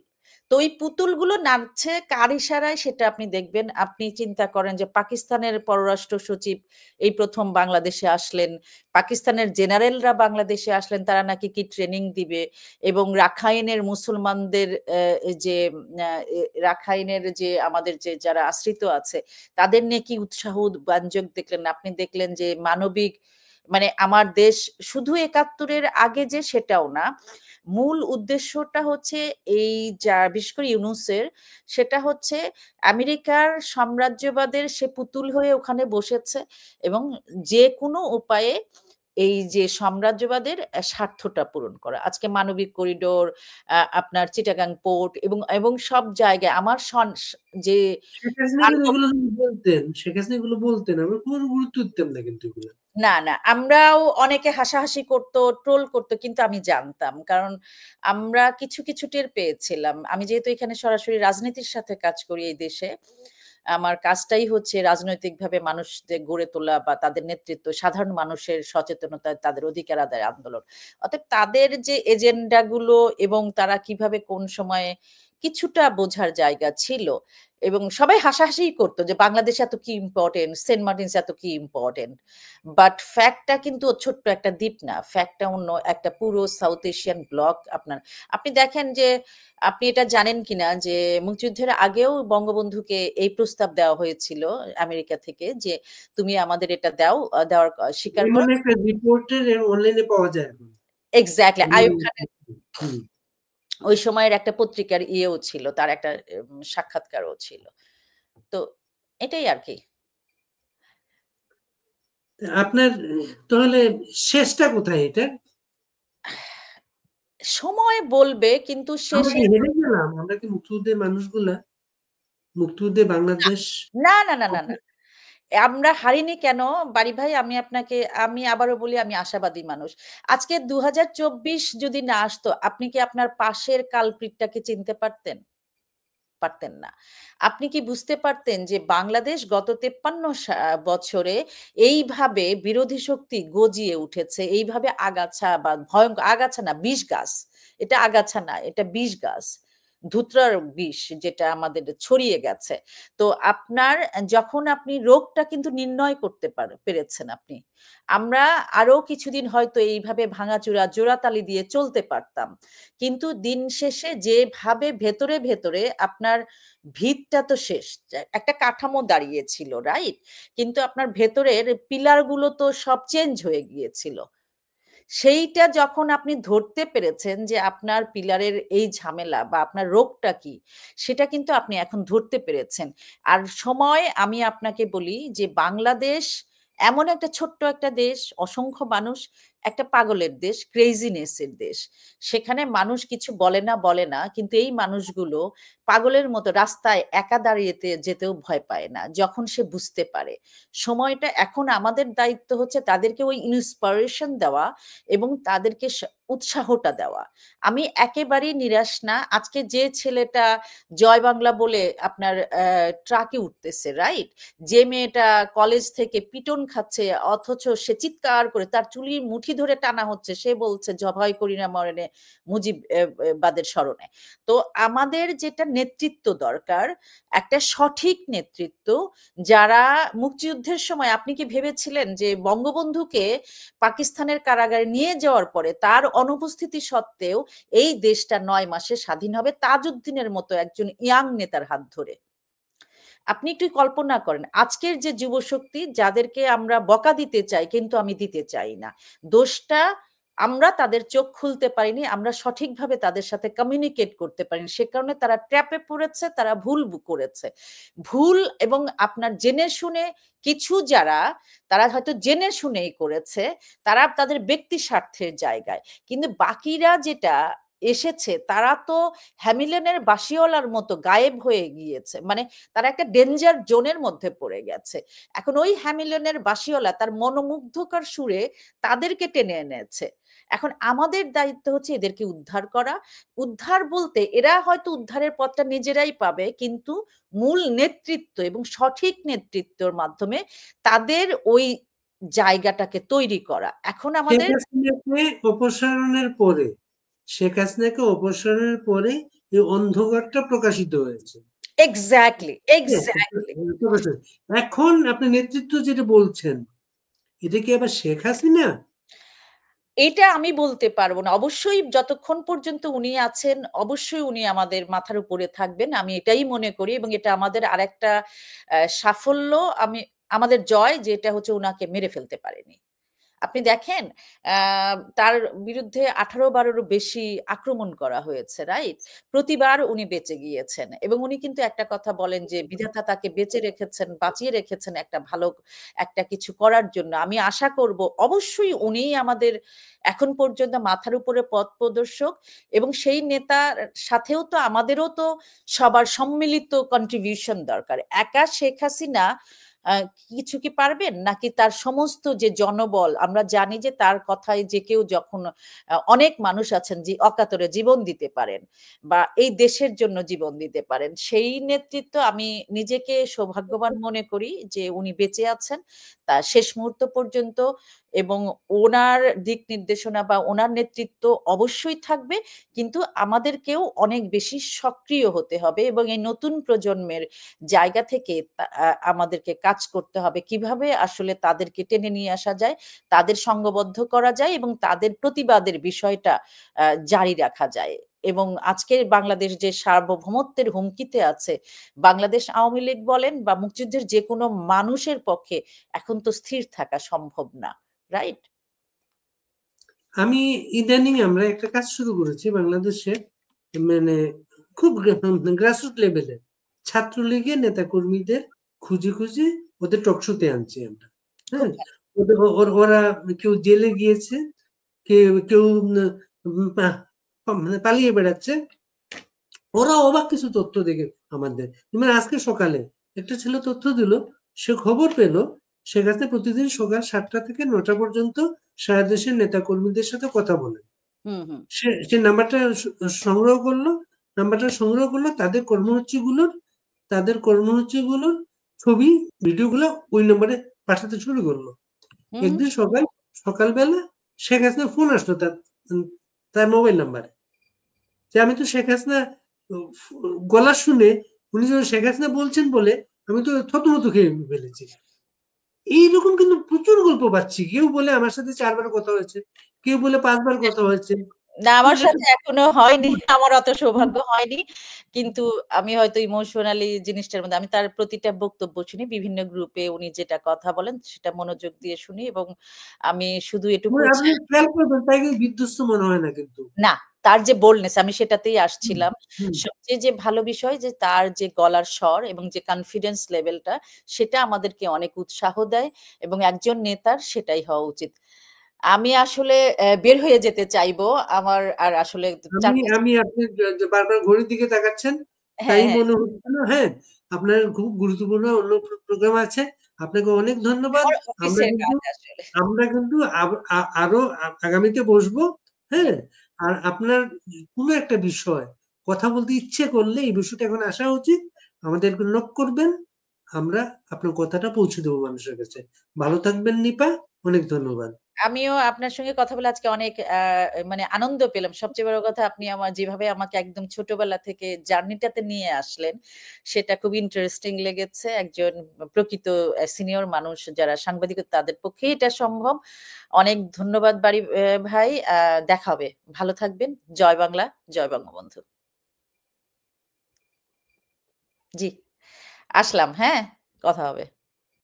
তো ওই পুতুলগুলো নাচছে কার ইশারায় সেটা আপনি দেখবেন। আপনি চিন্তা করেন যে পাকিস্তানের পররাষ্ট্র সচিব এই প্রথম বাংলাদেশে আসলেন, পাকিস্তানের জেনারেলরা বাংলাদেশে আসলেন, তারা নাকি কি ট্রেনিং দিবে, এবং রাখাইনের মুসলমানদের যে রাখাইনের যে আমাদের যে যারা আশ্রিত আছে তাদের নিয়ে কি উৎসাহ ব্যঞ্জক দেখলেন। আপনি দেখলেন যে মানবিক, মানে আমার দেশ শুধু 71-এর আগে যে সেটাও না, মূল উদ্দেশ্যটা হচ্ছে এই যা বিশেষ করে ইউনূসের, সেটা হচ্ছে আমেরিকার সাম্রাজ্যবাদের সে পুতুল হয়ে ওখানে বসেছে এবং যে কোনো উপায়ে এই যে সাম্রাজ্যবাদের স্বার্থটা পূরণ করা। আজকে মানবিক করিডোর, আপনার চিটাগাং পোর্ট এবং এবং সব জায়গায় আমার যে শেখ হাসিনা কিন্তু এগুলো বলতেন, শেখ হাসিনা এগুলো বলতেন, আমরা কোনো গুরুত্ব দিতাম না কিন্তু এগুলো। না, না, আমরাও অনেকে হাসাহাসি করতো, ট্রোল করতো, কিন্তু আমি জানতাম। কারণ আমরা কিছু, কিছু টের পেয়েছিলাম। আমি যেহেতু এখানে সরাসরি রাজনীতির সাথে কাজ করি এই দেশে, আমার কাজটাই হচ্ছে রাজনৈতিকভাবে মানুষদের গড়ে তোলা বা তাদের নেতৃত্ব, সাধারণ মানুষের সচেতনতা, তাদের অধিকার আদায়ের আন্দোলন। অতএব তাদের যে এজেন্ডাগুলো এবং তারা কিভাবে কোন সময়ে কিছুটা বোঝার জায়গা ছিল, এবং সবাই হাসাহাসিই করতো যে বাংলাদেশ এত কি ইম্পর্টেন্ট, সেন্ট মার্টিনস এত কি ইম্পর্টেন্ট। বাট ফ্যাক্টটা কিন্তু ছোট্ট একটা দ্বীপ না, ফ্যাক্টটা অন্য একটা পুরো সাউথ এশিয়ান ব্লক। আপনি দেখেন যে, আপনি এটা জানেন কিনা যে মুক্তিযুদ্ধের আগেও বঙ্গবন্ধুকে এই প্রস্তাব দেওয়া হয়েছিল আমেরিকা থেকে যে তুমি আমাদের এটা দাও, দেওয়ার স্বীকার এমন করো। একটা রিপোর্টের অনলাইনে পাওয়া যায় এখন। এক্স্যাক্টলি, আমি আইয়ুব খানের হুম। ওই সময়ের একটা পত্রিকার ইয়েও ছিল, তার একটা সাক্ষাৎকারও ছিল। তো এটাই আর কি। আপনার তাহলে শেষটা কোথায় এটা? সময় বলবে, কিন্তু আমরা শেষে কি হেরে গেলাম? আমরা কি মুক্তিযুদ্ধের মানুষগুলা, মুক্তিযুদ্ধে বাংলাদেশ? না, না, না, না, না। আমরা হারিনি কেন? বারি ভাই, আমি আবারও বলি, আমি আশাবাদী মানুষ। আজকে ২০২৪ যদি না আসতো, আপনি কি আপনার পাশের কালপ্রিটটাকে চিনতে পারতেন? পারতেন না। আপনি কি বুঝতে পারতেন যে বাংলাদেশ গত ৫৩ বছরে এইভাবে বিরোধী শক্তি গজিয়ে উঠেছে, এইভাবে আগাছা বা আগাছা না, বিষ গাছ। এটা আগাছা না, এটা বিষ গাছ। ধুতরার বিষ যেটা আমাদের ছড়িয়ে গেছে। তো যখন আপনি রোগটা কিন্তু নির্ণয় করতে পেরেছেন আপনি। আমরা আরো কিছুদিন হয়তো এইভাবে ভাঙাচুরা, জোড়াতালি দিয়ে চলতে পারতাম। কিন্তু দিন শেষে যেভাবে ভেতরে, ভেতরে আপনার ভিতটা তো শেষ। একটা কাঠামো দাঁড়িয়েছিল, রাইট? কিন্তু আপনার ভেতরের পিলার গুলো তো সব চেঞ্জ হয়ে গিয়েছিল। সেইটা যখন আপনি ধরতে পেরেছেন যে আপনার পিলারের এই ঝামেলা বা আপনার রোগটা কি, সেটা কিন্তু আপনি এখন ধরতে পেরেছেন। আর আমি আপনাকে বলি যে বাংলাদেশ এমন একটা ছোট্ট একটা দেশ, অসংখ্য মানুষ, একটা পাগলের দেশ, ক্রেজিনেস এর দেশ। সেখানে মানুষ কিছু বলে না, কিন্তু এই মানুষগুলো পাগলের মতো রাস্তায় একা দাঁড়িয়েতে যেতেও ভয় পায় না যখন সে বুঝতে পারে। সময়টা এখন আমাদের দায়িত্ব হচ্ছে তাদেরকে ওই ইন্সপিরেশন দেওয়া এবং তাদেরকে উৎসাহটা দেওয়া। আমি একেবারেই নিরাশ না। আজকে যে ছেলেটা জয় বাংলা বলে আপনার ট্রাকে উঠতেছে, রাইট? যে মেয়েটা কলেজ থেকে পিটন খাচ্ছে, অথচ সে চিৎকার করে তার চুলির মুঠি ধরে টানা হচ্ছে, সে বলছে ভয় করি না মরণে, মুজিব বাদের স্মরণে। তো আমাদের যেটা নেতৃত্ব দরকার, একটা সঠিক নেতৃত্ব, যারা মুক্তিযুদ্ধের সময়, আপনি কি ভেবেছিলেন যে বঙ্গবন্ধুকে পাকিস্তানের কারাগারে নিয়ে যাওয়ার পরে তার অনুপস্থিতি সত্ত্বেও এই দেশটা ৯ মাসে স্বাধীন হবে তাজউদ্দিনের মতো একজন ইয়াং নেতার হাত ধরে? আপনি একটু কল্পনা করেন, আজকের যে যুবশক্তি যাদেরকে আমরা বকা দিতে চাই কিন্তু আমি দিতে চাই না, দোষটা আমরা তাদের চোখ খুলতে পারিনি, আমরা সঠিকভাবে তাদের সাথে কমিউনিকেট করতে পারিনি, সে কারণে তারা ট্র্যাপে পড়েছে, তারা ভুল করেছে। ভুল এবং আপনার জেনে শুনে কিছু যারা, তারা হয়তো জেনে শুনেই করেছে, তারা তাদের ব্যক্তি স্বার্থের জায়গায়, কিন্তু বাকিরা যেটা এসেছে তারা তো হ্যামিলনের বাসিওয়ালার মতো গায়েব হয়ে গিয়েছে, মানে তারা একটা ডেঞ্জার জোনের মধ্যে পড়ে গেছে। এখন ওই হ্যামিলনের বাসিওয়ালা তার মনোমুগ্ধকর সুরে তাদেরকে টেনে এনেছে। এখন আমাদের দায়িত্ব হচ্ছে এদেরকে উদ্ধার করা। উদ্ধার বলতে এরা হয়তো উদ্ধারের পথটা নিজেরাই পাবে, কিন্তু মূল নেতৃত্ব এবং সঠিক নেতৃত্বের মাধ্যমে তাদের ওই জায়গাটাকে তৈরি করা। এখন শেখ আমাদের হাসিনাকে অপসারণের পরে, শেখ হাসিনাকে অপসারণের পরে এই অন্ধকারটা প্রকাশিত হয়েছে। এক্স্যাক্টলি, হ্যাঁ, এক্স্যাক্টলি। প্রকাশিত। এখন আপনি নেতৃত্ব যেটা বলছেন, এটা কি আবার শেখ হাসিনা? এটা আমি বলতে পারব না। অবশ্যই যতক্ষণ পর্যন্ত উনি আছেন, অবশ্যই উনি আমাদের মাথার উপরে থাকবেন। আমি এটাই মনে করি, এবং এটা আমাদের আরেকটা সাফল্য, আমাদের জয়, যে এটা হচ্ছে উনাকে মেরে ফেলতে পারেনি। আপনি দেখেন তার বিরুদ্ধে 18-12-ও বেশি আক্রমণ করা হয়েছে, রাইট? প্রতিবার উনি বেঁচে গিয়েছেন এবং উনি কিন্তু একটা কথা বলেন যে বিধাতা তাকে বেঁচে রেখেছেন, বাঁচিয়ে রেখেছেন একটা ভালো একটা কিছু করার জন্য। আমি আশা করব অবশ্যই উনিই আমাদের এখন পর্যন্ত মাথার উপরে পথ প্রদর্শক এবং সেই নেতার সাথেও তো আমাদেরও তো সবার সম্মিলিত কন্ট্রিবিউশন দরকার। একা শেখ হাসিনা কিছু কি পারবেন, নাকি তার সমস্ত যে জনবল, আমরা জানি যে তার কথায় যে কেউ যখন অনেক মানুষ আছেন যে অকাতরে জীবন দিতে পারেন বা এই দেশের জন্য জীবন দিতে পারেন, সেই নেতৃত্ব আমি নিজেকে সৌভাগ্যবান মনে করি যে উনি বেঁচে আছেন তার শেষ মুহূর্ত পর্যন্ত এবং ওনার দিক নির্দেশনা বা ওনার নেতৃত্ব অবশ্যই থাকবে, কিন্তু আমাদেরকেও অনেক বেশি সক্রিয় হতে হবে এবং এই নতুন প্রজন্মের জায়গা থেকে আমাদেরকে কাজ করতে হবে কিভাবে আসলে তাদেরকে টেনে নিয়ে আসা যায়, তাদের সংঘবদ্ধ করা যায় এবং তাদের প্রতিবাদের বিষয়টা জারি রাখা যায়। এবং আজকের বাংলাদেশ যে সার্বভৌমত্বের হুমকিতে আছে, বাংলাদেশ আওয়ামী লীগ বলেন বা মুক্তিযুদ্ধের যে কোনো মানুষের পক্ষে এখন তো স্থির থাকা সম্ভব না, রাইট? আমি ইদানিং আমরা একটা কাজ শুরু করেছি বাংলাদেশে, মানে খুব গ্রাসরুট লেভেলে ছাত্রলীগের নেতা কর্মীদের খুঁজে খুঁজে ওদের টকশোতে আনছি আমরা। খুব হ্যাঁ, ওরা কেউ জেলে গিয়েছে, কেউ কেউ মানে পালিয়ে বেড়াচ্ছে। ওরা অবাক কিছু তথ্য দেখে আমাদের, মানে আজকে সকালে একটা ছেলে তথ্য দিল, সে খবর পেল শেখ হাসিনা প্রতিদিন সকাল 7টা থেকে 9টা পর্যন্ত সারা দেশের নেতা কর্মীদের সাথে কথা বলে। হুম হুম সে নাম্বারটা সংগ্রহ করলো, তাদের কর্মসূচিগুলোর ছবি, ভিডিওগুলো ওই নম্বরে পাঠাতে শুরু করলো। হুম হুম একদিন সকালবেলা শেখ হাসিনার ফোন আসলো তার মোবাইল নাম্বারে, যে আমি তো শেখ হাসিনা গলা শুনে উনি যখন শেখ হাসিনা বলছেন বলে আমি তো থতমত খেয়ে ফেলেছি। এইরকম কিন্তু প্রচুর গল্প পাচ্ছি। কেউ বলে আমার সাথে 4 বার কথা হয়েছে, কেউ বলে 5 বার কথা হয়েছে। না, আমার যেটা সাথে এখনো হয়নি, আমার অত সৌভাগ্য হয়নি, কিন্তু আমি হয়তো ইমোশনালি জিনিসটার মধ্যে আমি তার প্রতিটা বক্তব্য শুনি, বিভিন্ন গ্রুপে উনি যেটা কথা বলেন সেটা মনোযোগ দিয়ে শুনি এবং আমি শুধু এটুকু আপনি খেয়াল করবেন, তাই কিন্তু বিধ্বস্ত মনে হয় না কিন্তু। না, তার যে বোল্ডনেস, আমি সেটাতেই হুম, আসছিলাম। হুম। সবচেয়ে যে ভালো বিষয় যে তার যে গলার স্বর এবং যে কনফিডেন্স লেভেলটা, সেটা আমাদেরকে অনেক উৎসাহ দেয় এবং একজন নেতার সেটাই হওয়া উচিত। আমি আসলে বের হয়ে যেতে চাইবো। আমার আর আসলে আমি ৪-৫ আমি আপনি যে বারবার ঘড়ির দিকে তাকাচ্ছেন, হ্যাঁ, তাই হ্যাঁ, মনে হচ্ছে না? হ্যাঁ, আপনার খুব গুরুত্বপূর্ণ অন্য প্রোগ্রাম আছে। আপনাকে অনেক ধন্যবাদ। আমার আমরা অফিসের কিন্তু কাজ আসলে। আমরা কিন্তু আরো আগামীতে বসবো। জি, হ্যাঁ? আর আপনার কোনো একটা বিষয় কথা বলতে ইচ্ছে করলে এই বিষয়টা এখন আসা উচিত। আমাদেরকে নক করবেন। আমরা আপনার কথাটা পৌঁছে দেবো মানুষের কাছে। ভালো থাকবেন নিপা। অনেক ধন্যবাদ। আমিও আপনার সঙ্গে কথা বলে আজকে অনেক মানে আনন্দ পেলাম। সবচেয়ে বড় কথা, আপনি যেভাবে আমাকে একদম ছোটবেলা থেকে জার্নিটাতে নিয়ে আসলেন, সেটা খুব ইন্টারেস্টিং লেগেছে। একজন প্রকৃত সিনিয়র মানুষ যারা সাংবাদিকতা, তাদের পক্ষেই এটা সম্ভব। অনেক ধন্যবাদ ভাই। দেখা হবে। ভালো থাকবেন। জয় বাংলা, জয় বঙ্গবন্ধু। জি, আসলাম, হ্যাঁ? কথা হবে।